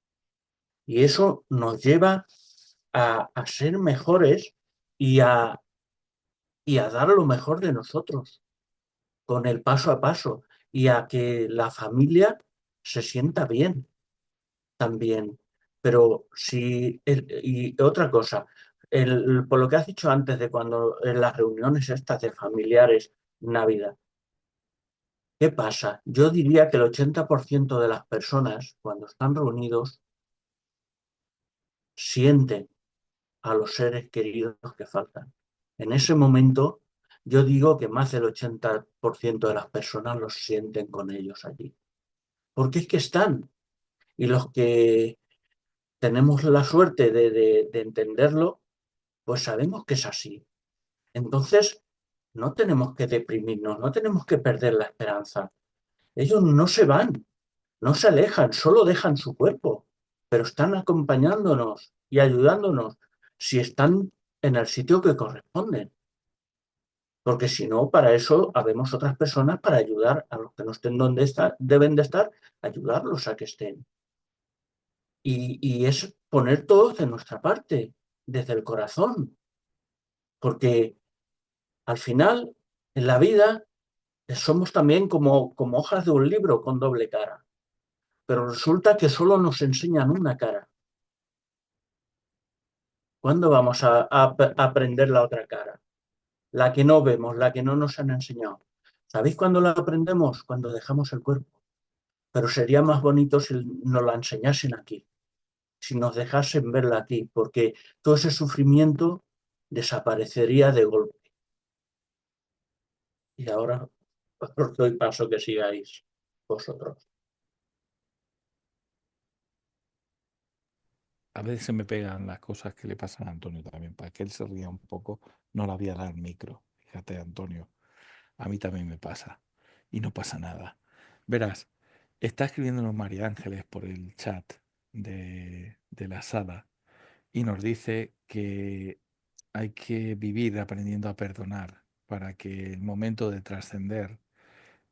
Y eso nos lleva a ser mejores y a dar lo mejor de nosotros con el paso a paso y a que la familia se sienta bien también. Pero y otra cosa, por lo que has dicho antes de cuando en las reuniones estas de familiares, Navidad, ¿qué pasa? Yo diría que el 80% de las personas, cuando están reunidos, sienten a los seres queridos que faltan. En ese momento yo digo que más del 80% de las personas los sienten con ellos allí. Porque es que están. Y los que tenemos la suerte de entenderlo, pues sabemos que es así. Entonces, no tenemos que deprimirnos, no tenemos que perder la esperanza. Ellos no se van, no se alejan, solo dejan su cuerpo, pero están acompañándonos y ayudándonos si están en el sitio que corresponden. Porque si no, para eso habemos otras personas para ayudar a los que no estén donde deben de estar, ayudarlos a que estén. Y es poner todos de nuestra parte, desde el corazón, porque al final, en la vida, somos también como hojas de un libro con doble cara, pero resulta que solo nos enseñan una cara. ¿Cuándo vamos a aprender la otra cara? La que no vemos, la que no nos han enseñado. ¿Sabéis cuándo la aprendemos? Cuando dejamos el cuerpo. Pero sería más bonito si nos la enseñasen aquí, si nos dejasen verla aquí, porque todo ese sufrimiento desaparecería de golpe. Y ahora os doy paso que sigáis vosotros. A veces se me pegan las cosas que le pasan a Antonio también, para que él se ría un poco, no le voy a dar micro. Fíjate, Antonio, a mí también me pasa y no pasa nada. Verás, está escribiéndonos María Ángeles por el chat de la sala y nos dice que hay que vivir aprendiendo a perdonar para que el momento de trascender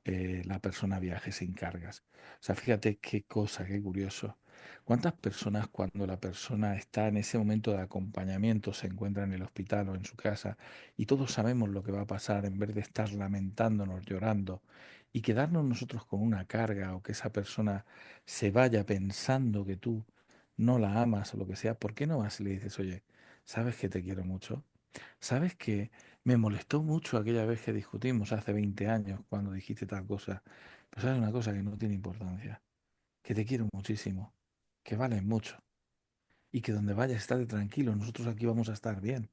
la persona viaje sin cargas. O sea, fíjate qué cosa, qué curioso. ¿Cuántas personas cuando la persona está en ese momento de acompañamiento se encuentra en el hospital o en su casa y todos sabemos lo que va a pasar en vez de estar lamentándonos, llorando y quedarnos nosotros con una carga o que esa persona se vaya pensando que tú no la amas o lo que sea? ¿Por qué no vas y le dices, oye, sabes que te quiero mucho? ¿Sabes que me molestó mucho aquella vez que discutimos hace 20 años cuando dijiste tal cosa? Pues sabes una cosa que no tiene importancia, que te quiero muchísimo, que vales mucho y que donde vayas estate tranquilo, nosotros aquí vamos a estar bien.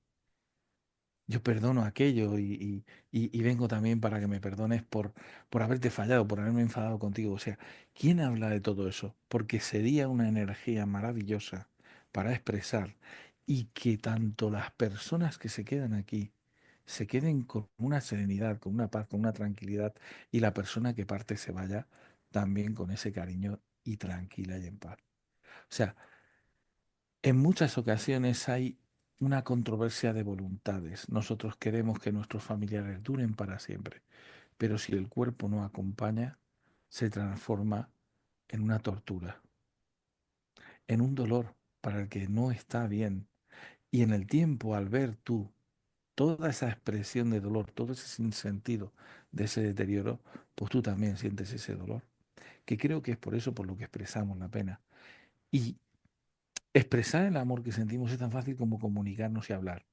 Yo perdono aquello y vengo también para que me perdones por haberte fallado, por haberme enfadado contigo. O sea, ¿quién habla de todo eso? Porque sería una energía maravillosa para expresar y que tanto las personas que se quedan aquí se queden con una serenidad, con una paz, con una tranquilidad y la persona que parte se vaya también con ese cariño y tranquila y en paz. O sea, en muchas ocasiones hay una controversia de voluntades. Nosotros queremos que nuestros familiares duren para siempre, pero si el cuerpo no acompaña, se transforma en una tortura, en un dolor para el que no está bien. Y en el tiempo, al ver tú toda esa expresión de dolor, todo ese sinsentido de ese deterioro, pues tú también sientes ese dolor, que creo que es por eso por lo que expresamos la pena. Y expresar el amor que sentimos es tan fácil como comunicarnos y hablar.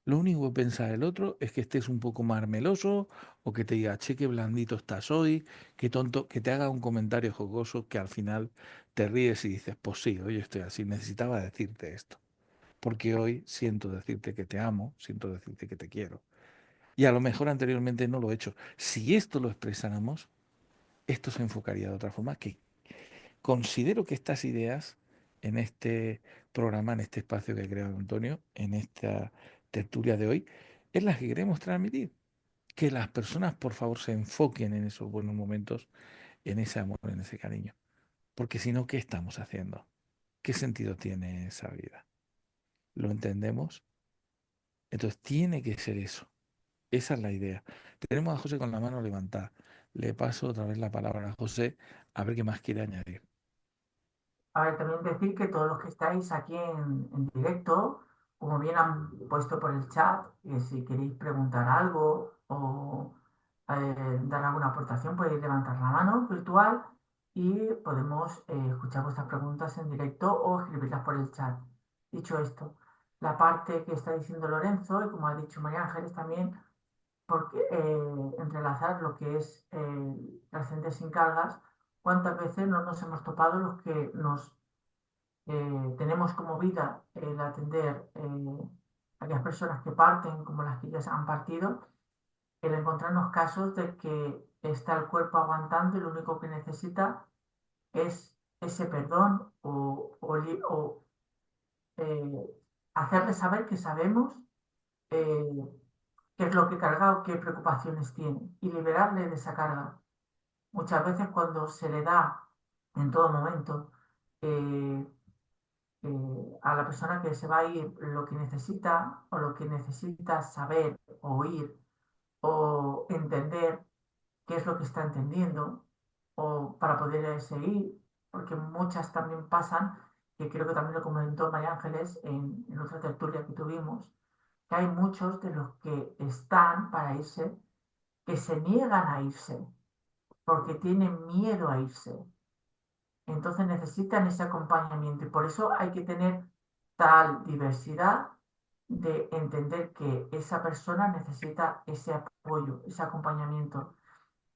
Lo único que piensa el otro es que estés un poco más meloso o que te diga, che, qué blandito estás hoy, qué tonto, que te haga un comentario jocoso que al final te ríes y dices, pues sí, hoy estoy así, necesitaba decirte esto. Porque hoy siento decirte que te amo, siento decirte que te quiero. Y a lo mejor anteriormente no lo he hecho. Si esto lo expresáramos, esto se enfocaría de otra forma, que considero que estas ideas en este programa, en este espacio que ha creado Antonio, en esta tertulia de hoy, es las que queremos transmitir. Que las personas, por favor, se enfoquen en esos buenos momentos, en ese amor, en ese cariño. Porque si no, ¿qué estamos haciendo? ¿Qué sentido tiene esa vida? ¿Lo entendemos? Entonces tiene que ser eso. Esa es la idea. Tenemos a José con la mano levantada. Le paso otra vez la palabra a José a ver qué más quiere añadir. A ver, también decir que todos los que estáis aquí en directo, como bien han puesto por el chat, que si queréis preguntar algo o dar alguna aportación, podéis levantar la mano virtual y podemos escuchar vuestras preguntas en directo o escribirlas por el chat. Dicho esto, la parte que está diciendo Lorenzo, y como ha dicho María Ángeles también, porque entrelazar lo que es trascender sin cargas, cuántas veces no nos hemos topado los que nos tenemos como vida el atender a aquellas personas que parten como las que ya se han partido el encontrarnos casos de que está el cuerpo aguantando y lo único que necesita es ese perdón o eh, hacerle saber que sabemos eh, qué es lo que carga o qué preocupaciones tiene y liberarle de esa carga. Muchas veces cuando se le da en todo momento eh, a la persona que se va a ir lo que necesita o lo que necesita saber, oír o entender qué es lo que está entendiendo o para poder seguir, porque muchas también pasan, que creo que también lo comentó María Ángeles en otra tertulia que tuvimos, que hay muchos de los que están para irse, que se niegan a irse, porque tienen miedo a irse. Entonces necesitan ese acompañamiento y por eso hay que tener tal diversidad de entender que esa persona necesita ese apoyo, ese acompañamiento.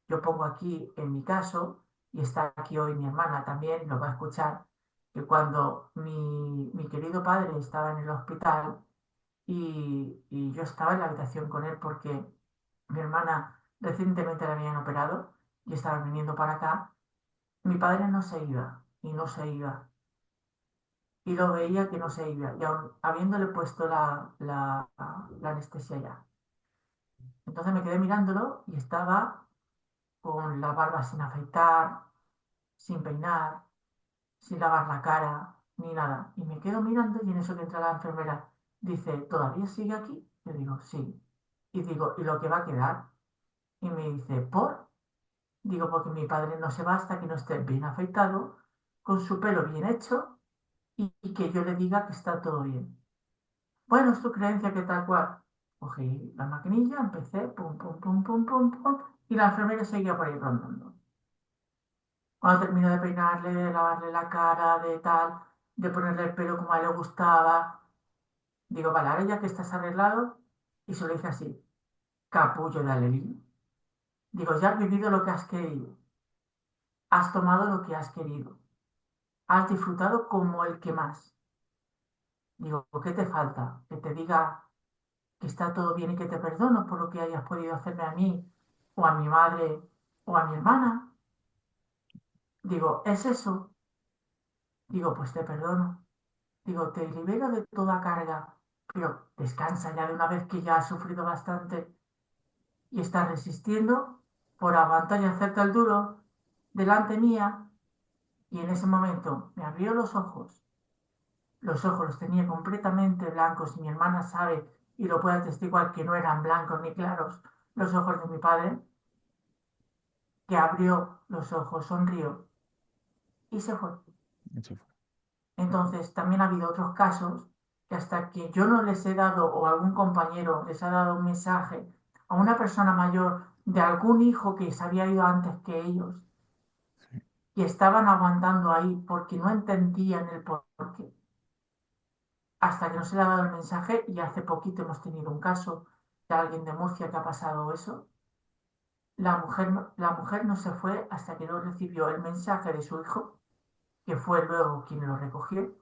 Yo pongo aquí en mi caso, y está aquí hoy mi hermana también, lo va a escuchar, que cuando mi querido padre estaba en el hospital y yo estaba en la habitación con él porque mi hermana recientemente la habían operado y estaba viniendo para acá, mi padre no se iba y no se iba. Y lo veía que no se iba, y aún habiéndole puesto la anestesia ya. Entonces me quedé mirándolo y estaba con la barba sin afeitar, sin peinar, sin lavar la cara, ni nada. Y me quedo mirando y en eso que entra la enfermera, dice, ¿todavía sigue aquí? Yo digo, sí. Y digo, ¿y lo que va a quedar? Y me dice, ¿por? Digo, porque mi padre no se va hasta que no esté bien afeitado, con su pelo bien hecho y que yo le diga que está todo bien. Bueno, es tu creencia que tal cual. Cogí la maquinilla, empecé, pum, pum, pum, pum, pum, pum, y la enfermera seguía por ahí rondando. Cuando terminó de peinarle, de lavarle la cara, de tal, de ponerle el pelo como a él le gustaba, digo, vale, ahora ya que estás arreglado, y se lo dije así, capullo de alelí. Digo, ya has vivido lo que has querido, has tomado lo que has querido, has disfrutado como el que más. Digo, ¿qué te falta? Que te diga que está todo bien y que te perdono por lo que hayas podido hacerme a mí, o a mi madre, o a mi hermana. Digo, ¿es eso? Digo, pues te perdono. Digo, te libero de toda carga, pero descansa ya de una vez que ya has sufrido bastante y estás resistiendo por aguantar y hacerte el duro delante mía. Y en ese momento me abrió los ojos. Los ojos los tenía completamente blancos y mi hermana sabe y lo puede atestiguar que no eran blancos ni claros los ojos de mi padre, que abrió los ojos, sonrió y se fue. Eso fue. Entonces, también ha habido otros casos que hasta que yo no les he dado o algún compañero les ha dado un mensaje a una persona mayor de algún hijo que se había ido antes que ellos Sí. y estaban aguantando ahí porque no entendían el porqué. Hasta que no se le ha dado el mensaje, y hace poquito hemos tenido un caso de alguien de Murcia que ha pasado eso, la mujer no se fue hasta que no recibió el mensaje de su hijo, que fue luego quien la recogió,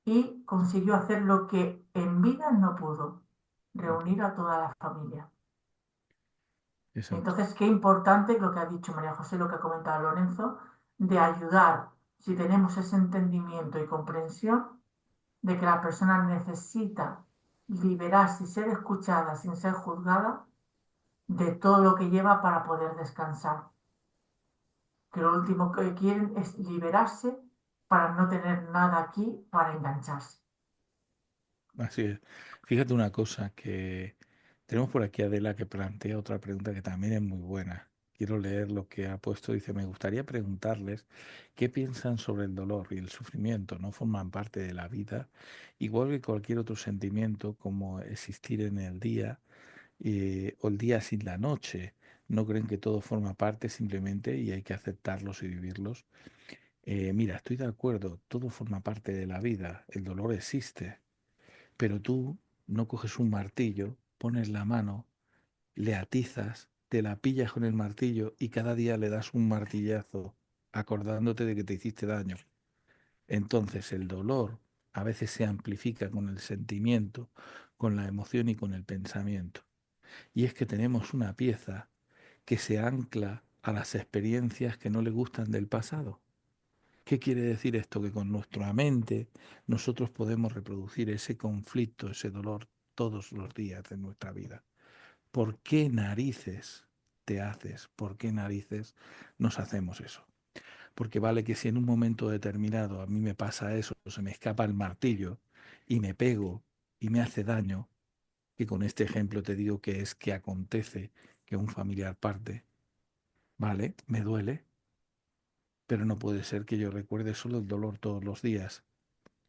y consiguió hacer lo que en vida no pudo, reunir a toda la familia. Exacto. Entonces, qué importante lo que ha dicho María José, lo que ha comentado Lorenzo, de ayudar, si tenemos ese entendimiento y comprensión, de que la persona necesita liberarse y ser escuchada sin ser juzgada de todo lo que lleva para poder descansar. Que lo último que quieren es liberarse para no tener nada aquí para engancharse. Así es. Fíjate una cosa que tenemos por aquí a Adela que plantea otra pregunta que también es muy buena. Quiero leer lo que ha puesto. Dice, me gustaría preguntarles qué piensan sobre el dolor y el sufrimiento. ¿No forman parte de la vida? Igual que cualquier otro sentimiento, como existir en el día o el día sin la noche. ¿No creen que todo forma parte simplemente y hay que aceptarlos y vivirlos? Mira, estoy de acuerdo, todo forma parte de la vida. El dolor existe. Pero tú no coges un martillo, pones la mano, le atizas, te la pillas con el martillo y cada día le das un martillazo, acordándote de que te hiciste daño. Entonces el dolor a veces se amplifica con el sentimiento, con la emoción y con el pensamiento. Y es que tenemos una pieza que se ancla a las experiencias que no le gustan del pasado. ¿Qué quiere decir esto? Que con nuestra mente nosotros podemos reproducir ese conflicto, ese dolor todos los días de nuestra vida. ¿Por qué narices te haces? ¿Por qué narices nos hacemos eso? Porque vale que si en un momento determinado a mí me pasa eso, se me escapa el martillo y me pego y me hace daño, que con este ejemplo te digo que es que acontece que un familiar parte, vale, me duele, pero no puede ser que yo recuerde solo el dolor todos los días.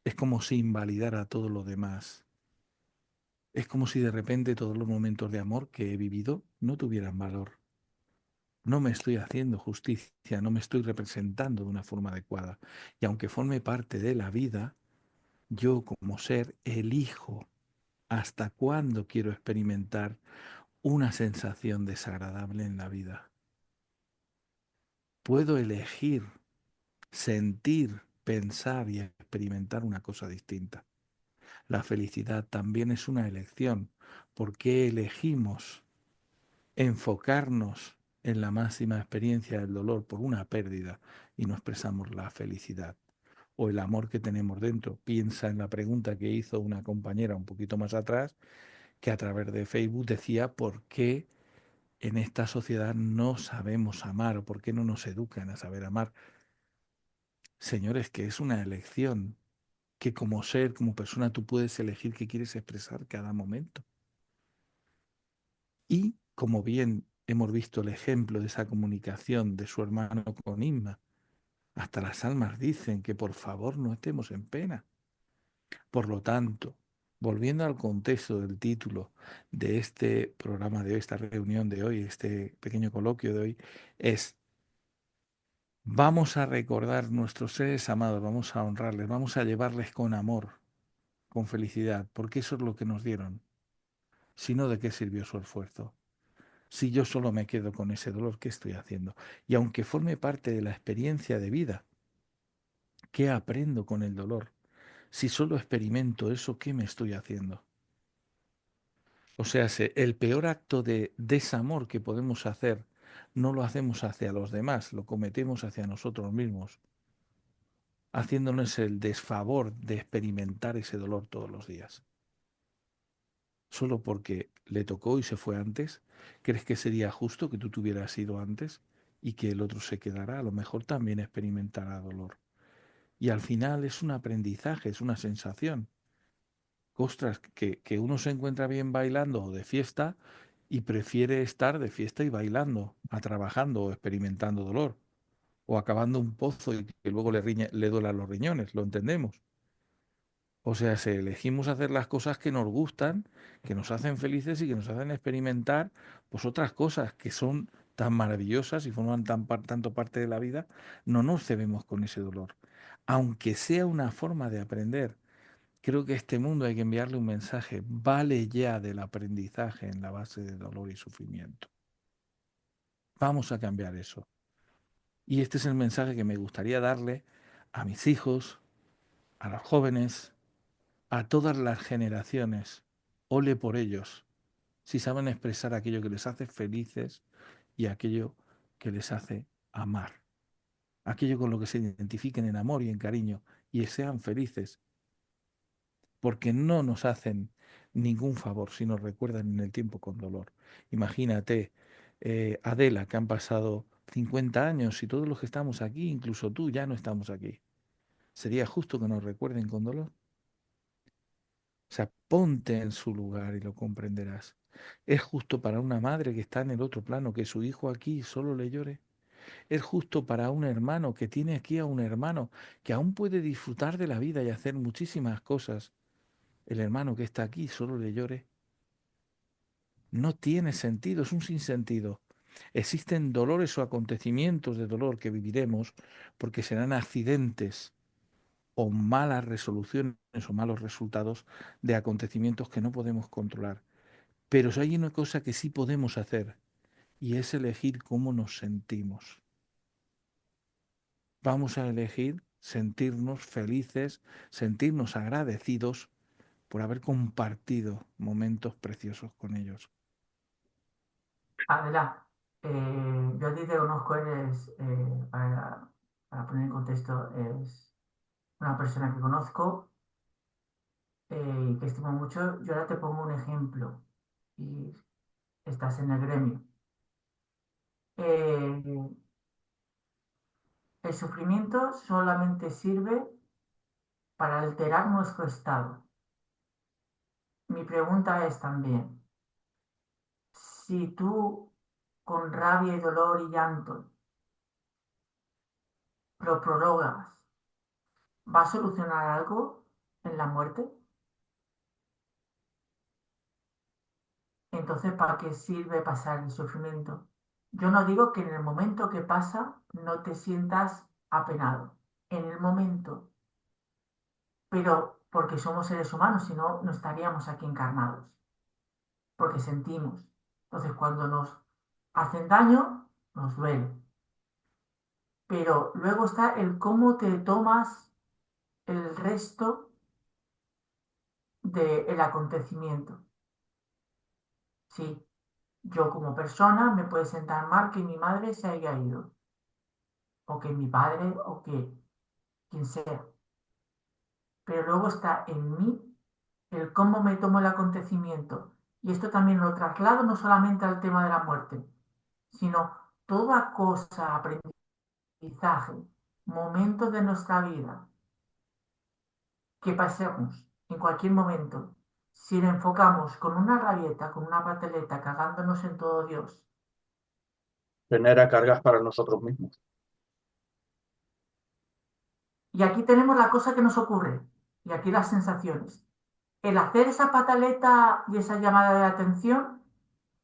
Es como si invalidara todo lo demás. Es como si de repente todos los momentos de amor que he vivido no tuvieran valor. No me estoy haciendo justicia, no me estoy representando de una forma adecuada. Y aunque forme parte de la vida, yo como ser elijo hasta cuándo quiero experimentar una sensación desagradable en la vida. Puedo elegir sentir, pensar y experimentar una cosa distinta. La felicidad también es una elección, porque elegimos enfocarnos en la máxima experiencia del dolor por una pérdida y no expresamos la felicidad o el amor que tenemos dentro. Piensa en la pregunta que hizo una compañera un poquito más atrás, que a través de Facebook decía por qué en esta sociedad no sabemos amar o por qué no nos educan a saber amar. Señores, que es una elección que como ser, como persona, tú puedes elegir qué quieres expresar cada momento. Y como bien hemos visto el ejemplo de esa comunicación de su hermano con Inma, hasta las almas dicen que por favor no estemos en pena. Por lo tanto, volviendo al contexto del título de este programa de hoy, esta reunión de hoy, este pequeño coloquio de hoy, es: vamos a recordar nuestros seres amados, vamos a honrarles, vamos a llevarles con amor, con felicidad, porque eso es lo que nos dieron. Si no, ¿de qué sirvió su esfuerzo? Si yo solo me quedo con ese dolor, ¿qué estoy haciendo? Y aunque forme parte de la experiencia de vida, ¿qué aprendo con el dolor? Si solo experimento eso, ¿qué me estoy haciendo? O sea, el peor acto de desamor que podemos hacer no lo hacemos hacia los demás, lo cometemos hacia nosotros mismos, haciéndonos el desfavor de experimentar ese dolor todos los días. Solo porque le tocó y se fue antes, ¿crees que sería justo que tú te hubieras ido antes y que el otro se quedara? A lo mejor también experimentará dolor. Y al final es un aprendizaje, es una sensación. Ostras, que uno se encuentra bien bailando o de fiesta y prefiere estar de fiesta y bailando, a trabajando o experimentando dolor, o acabando un pozo y que luego le duelan los riñones, lo entendemos. O sea, si elegimos hacer las cosas que nos gustan, que nos hacen felices y que nos hacen experimentar, pues otras cosas que son tan maravillosas y forman tanto parte de la vida, no nos cebemos con ese dolor. Aunque sea una forma de aprender, creo que a este mundo hay que enviarle un mensaje: vale ya del aprendizaje en la base de dolor y sufrimiento. Vamos a cambiar eso. Y este es el mensaje que me gustaría darle a mis hijos, a los jóvenes, a todas las generaciones. Ole por ellos, si saben expresar aquello que les hace felices y aquello que les hace amar. Aquello con lo que se identifiquen en amor y en cariño y sean felices, porque no nos hacen ningún favor si nos recuerdan en el tiempo con dolor. Imagínate, Adela, que han pasado 50 años y todos los que estamos aquí, incluso tú, ya no estamos aquí. ¿Sería justo que nos recuerden con dolor? O sea, ponte en su lugar y lo comprenderás. ¿Es justo para una madre que está en el otro plano que su hijo aquí solo le llore? ¿Es justo para un hermano que tiene aquí a un hermano que aún puede disfrutar de la vida y hacer muchísimas cosas? El hermano que está aquí solo le llore. No tiene sentido, es un sinsentido. Existen dolores o acontecimientos de dolor que viviremos porque serán accidentes o malas resoluciones o malos resultados de acontecimientos que no podemos controlar. Pero hay una cosa que sí podemos hacer y es elegir cómo nos sentimos. Vamos a elegir sentirnos felices, sentirnos agradecidos por haber compartido momentos preciosos con ellos. Adela, yo a ti te conozco, eres, para poner en contexto, es una persona que conozco y que estimo mucho. Yo ahora te pongo un ejemplo y estás en el gremio. Eh, el sufrimiento solamente sirve para alterar nuestro estado. Mi pregunta es también, si tú con rabia y dolor y llanto lo prolongas, ¿va a solucionar algo en la muerte? Entonces, ¿para qué sirve pasar el sufrimiento? Yo no digo que en el momento que pasa no te sientas apenado. En el momento, pero porque somos seres humanos, si no, no estaríamos aquí encarnados. Porque sentimos. Entonces, cuando nos hacen daño, nos duele. Pero luego está el cómo te tomas el resto del acontecimiento. Sí, yo como persona me puede sentar mal que mi madre se haya ido, o que mi padre, o que quien sea. Pero luego está en mí el cómo me tomo el acontecimiento. Y esto también lo traslado no solamente al tema de la muerte, sino toda cosa, aprendizaje, momentos de nuestra vida que pasemos en cualquier momento. Si lo enfocamos con una rabieta, con una pateleta, cagándonos en todo Dios. Genera cargas para nosotros mismos. Y aquí tenemos la cosa que nos ocurre. Y aquí las sensaciones. El hacer esa pataleta y esa llamada de atención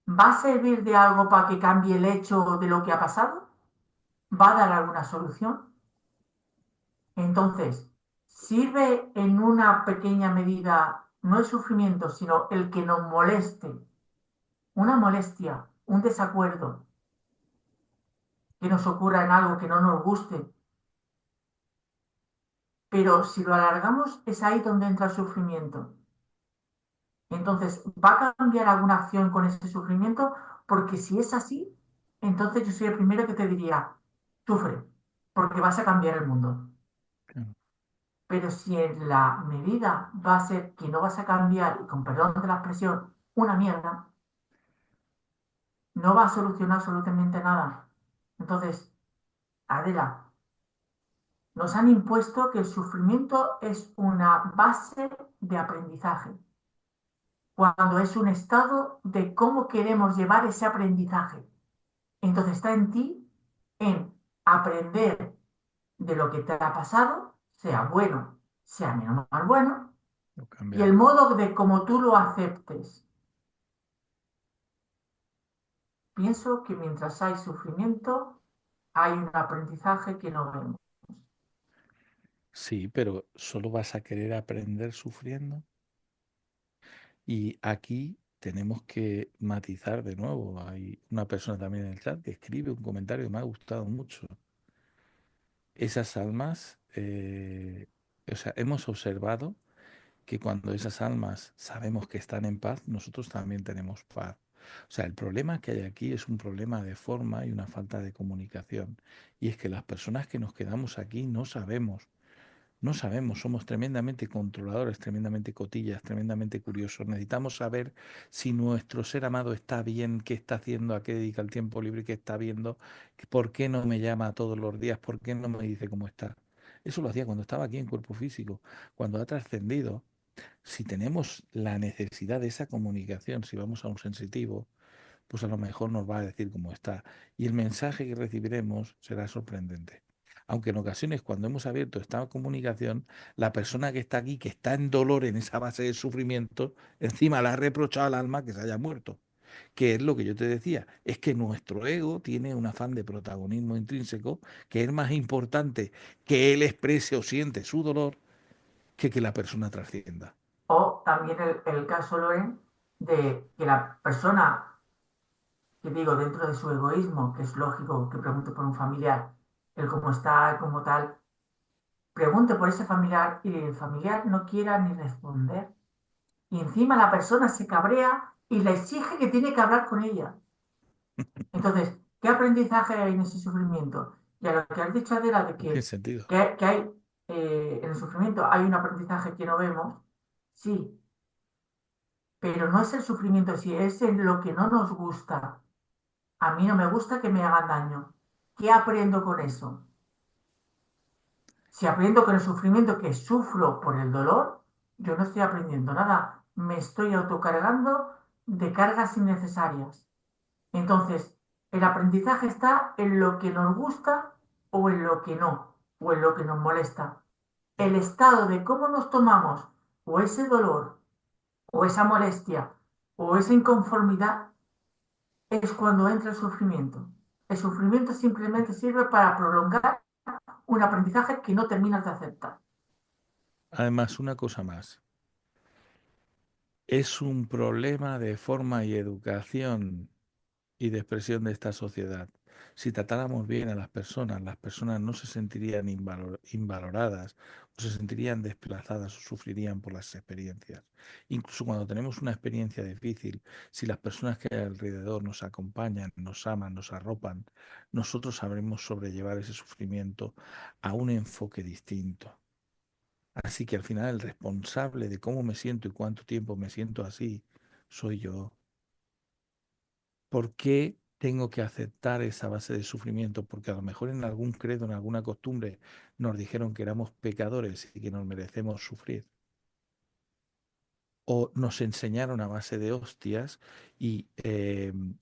va a servir de algo para que cambie el hecho de lo que ha pasado. ¿Va a dar alguna solución? Entonces, sirve en una pequeña medida, no el sufrimiento, sino el que nos moleste, una molestia, un desacuerdo, que nos ocurra en algo que no nos guste. Pero si lo alargamos, es ahí donde entra el sufrimiento. Entonces, ¿va a cambiar alguna acción con ese sufrimiento? Porque si es así, entonces yo soy el primero que te diría, sufre, porque vas a cambiar el mundo. Claro. Pero si en la medida va a ser que no vas a cambiar, y con perdón de la expresión, una mierda, no va a solucionar absolutamente nada. Entonces, Adela, nos han impuesto que el sufrimiento es una base de aprendizaje, cuando es un estado de cómo queremos llevar ese aprendizaje. Entonces está en ti en aprender de lo que te ha pasado, sea bueno, sea menos mal bueno, O y el cambiarlo. modo de cómo tú lo aceptes. Pienso que mientras hay sufrimiento, hay un aprendizaje que no vemos. Sí, pero solo vas a querer aprender sufriendo. Y aquí tenemos que matizar de nuevo. Hay una persona también en el chat que escribe un comentario que me ha gustado mucho. Esas almas, o sea, hemos observado que cuando esas almas sabemos que están en paz, nosotros también tenemos paz. O sea, el problema que hay aquí es un problema de forma y una falta de comunicación. Y es que las personas que nos quedamos aquí no sabemos, somos tremendamente controladores, tremendamente cotillas, tremendamente curiosos. Necesitamos saber si nuestro ser amado está bien, qué está haciendo, a qué dedica el tiempo libre, qué está viendo, por qué no me llama todos los días, por qué no me dice cómo está. Eso lo hacía cuando estaba aquí en cuerpo físico. Cuando ha trascendido, si tenemos la necesidad de esa comunicación, si vamos a un sensitivo, pues a lo mejor nos va a decir cómo está. Y el mensaje que recibiremos será sorprendente. Aunque en ocasiones cuando hemos abierto esta comunicación, la persona que está aquí, que está en dolor en esa base de sufrimiento, encima le ha reprochado al alma que se haya muerto. Que es lo que yo te decía, es que nuestro ego tiene un afán de protagonismo intrínseco que es más importante que él exprese o siente su dolor que la persona trascienda. O también el caso, Loren, de que la persona, que digo, dentro de su egoísmo, que es lógico que pregunte por un familiar, el cómo está, como tal, pregunte por ese familiar y el familiar no quiera ni responder. y encima la persona se cabrea y le exige que tiene que hablar con ella. Entonces, ¿qué aprendizaje hay en ese sufrimiento? Y a lo que has dicho, Adela, de No tiene sentido. que hay en el sufrimiento hay un aprendizaje que no vemos, sí, pero no es el sufrimiento en sí, es en lo que no nos gusta. A mí no me gusta que me hagan daño. ¿Qué aprendo con eso? Si aprendo con el sufrimiento que sufro por el dolor, yo no estoy aprendiendo nada. Me estoy autocargando de cargas innecesarias. Entonces, el aprendizaje está en lo que nos gusta o en lo que no, o en lo que nos molesta. El estado de cómo nos tomamos o ese dolor, o esa molestia, o esa inconformidad, es cuando entra el sufrimiento. El sufrimiento simplemente sirve para prolongar un aprendizaje que no terminas de aceptar. Además, una cosa más. Es un problema de forma y educación y de expresión de esta sociedad. Si tratáramos bien a las personas no se sentirían invaloradas, o se sentirían desplazadas o sufrirían por las experiencias. Incluso cuando tenemos una experiencia difícil, si las personas que hay alrededor nos acompañan, nos aman, nos arropan, nosotros sabremos sobrellevar ese sufrimiento a un enfoque distinto. Así que al final el responsable de cómo me siento y cuánto tiempo me siento así soy yo. ¿Por qué tengo que aceptar esa base de sufrimiento? Porque a lo mejor en algún credo, en alguna costumbre, nos dijeron que éramos pecadores y que nos merecemos sufrir. O nos enseñaron a base de hostias y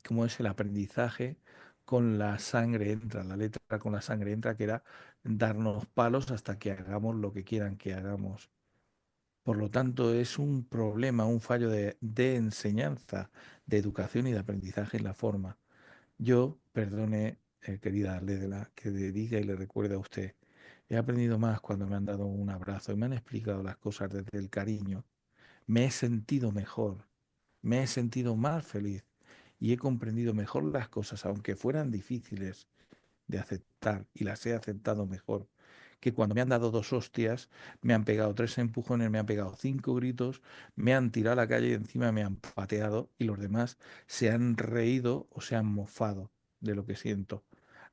cómo es el aprendizaje con la sangre entra, la letra con la sangre entra, que era darnos palos hasta que hagamos lo que quieran que hagamos. Por lo tanto, es un problema, un fallo de enseñanza, de educación y de aprendizaje en la forma. Yo, perdone, querida Ledla, que le diga y le recuerde a usted, he aprendido más cuando me han dado un abrazo y me han explicado las cosas desde el cariño. Me he sentido mejor, me he sentido más feliz y he comprendido mejor las cosas, aunque fueran difíciles de aceptar, y las he aceptado mejor que cuando me han dado 2 hostias, me han pegado 3 empujones, me han pegado 5 gritos, me han tirado a la calle y encima me han pateado y los demás se han reído o se han mofado de lo que siento.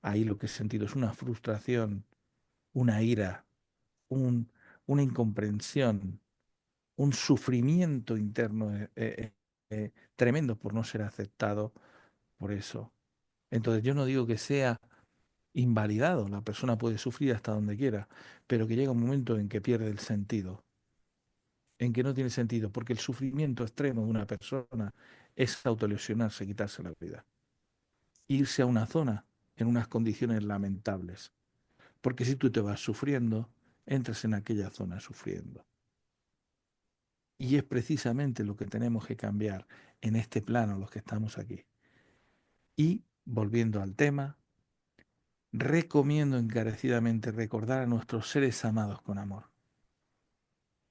Ahí lo que he sentido es una frustración, una ira, un, una incomprensión, un sufrimiento interno tremendo por no ser aceptado por eso. Entonces yo no digo que sea invalidado, la persona puede sufrir hasta donde quiera, pero que llega un momento en que pierde el sentido, en que no tiene sentido, porque el sufrimiento extremo de una persona es autolesionarse, quitarse la vida, irse a una zona en unas condiciones lamentables, porque si tú te vas sufriendo, entras en aquella zona sufriendo. Y es precisamente lo que tenemos que cambiar en este plano, los que estamos aquí. Y volviendo al tema, recomiendo encarecidamente recordar a nuestros seres amados con amor,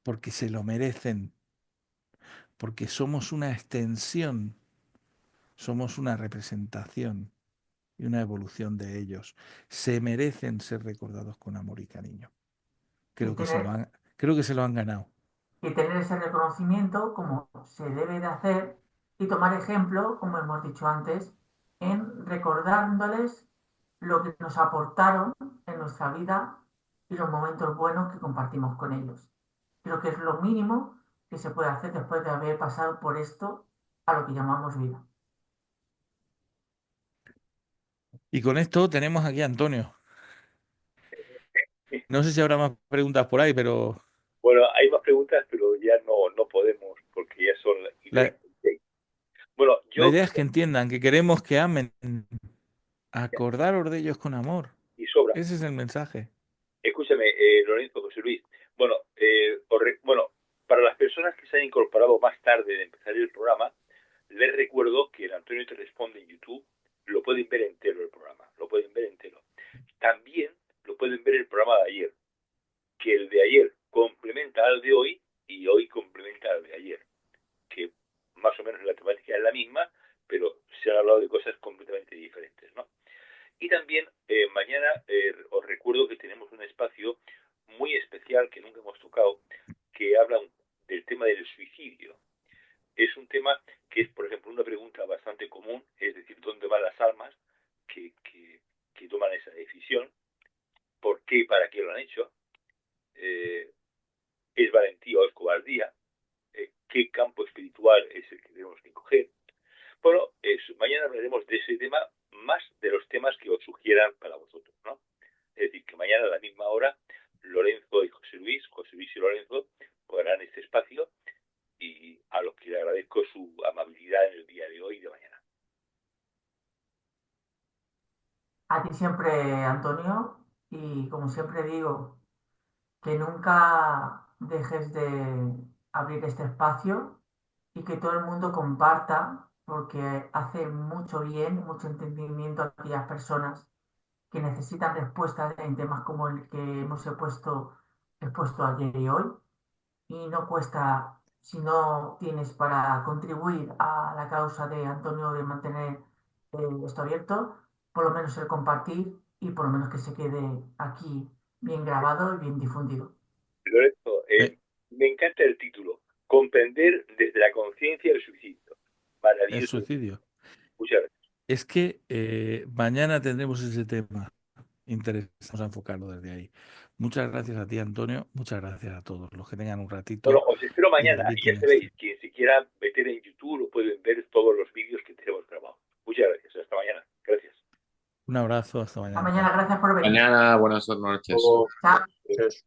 porque se lo merecen, porque somos una extensión, somos una representación y una evolución de ellos. Se merecen ser recordados con amor y cariño. Y tener, Creo que se lo han ganado. y tener ese reconocimiento como se debe de hacer y tomar ejemplo, como hemos dicho antes, en recordándoles lo que nos aportaron en nuestra vida y los momentos buenos que compartimos con ellos. Creo que es lo mínimo que se puede hacer después de haber pasado por esto a lo que llamamos vida. Y con esto tenemos aquí a Antonio. No sé si habrá más preguntas por ahí, pero Bueno, hay más preguntas, pero ya no podemos porque ya son las y la, 26. Bueno, la yo idea es que entiendan que queremos que amen, acordaros de ellos con amor. y sobra. Ese es el mensaje. Escúchame, Lorenzo, José Luis. Bueno, bueno, para las personas que se han incorporado más tarde de empezar el programa, les recuerdo que el Antonio Te Responde en YouTube lo pueden ver entero el programa, lo pueden ver entero. También lo pueden ver el programa de ayer, que el de ayer complementa al de hoy y hoy complementa al de ayer, que más o menos la temática es la misma, pero se han hablado de cosas completamente diferentes, ¿no? Y también mañana os recuerdo que tenemos un espacio muy especial que nunca hemos tocado, que habla del tema del suicidio. es un tema que es, por ejemplo, una pregunta bastante común, es decir, ¿dónde van las almas que toman esa decisión? ¿Por qué y para qué lo han hecho? ¿Es valentía o es cobardía? ¿Qué campo espiritual es el que tenemos que coger? Bueno, mañana hablaremos de ese tema, más de los temas que os sugieran para vosotros, ¿no? Es decir, que mañana a la misma hora, Lorenzo y José Luis y Lorenzo, podrán este espacio, y a los que le agradezco su amabilidad en el día de hoy y de mañana. A ti siempre, Antonio, y como siempre digo, que nunca dejes de abrir este espacio y que todo el mundo comparta, porque hace mucho bien, mucho entendimiento a aquellas personas que necesitan respuestas en temas como el que hemos expuesto ayer y hoy. Y no cuesta, si no tienes para contribuir a la causa de Antonio de mantener esto abierto, por lo menos el compartir y por lo menos que se quede aquí bien grabado y bien difundido. Lorenzo, Eh, me encanta el título, Comprender desde la conciencia el suicidio. el Maravilloso. suicidio. Muchas gracias. Es que mañana tendremos ese tema. Vamos a enfocarlo desde ahí. Muchas gracias a ti, Antonio. Muchas gracias a todos los que tengan un Bueno, ratito os espero y mañana. Y ya dediquen sabéis, quien se quiera meter en YouTube lo pueden ver todos los vídeos que tenemos grabados. Muchas gracias. Hasta mañana. Gracias. Un abrazo, hasta Hasta mañana. mañana, gracias por venir. Mañana, buenas noches. Todo- Chao. Eso es.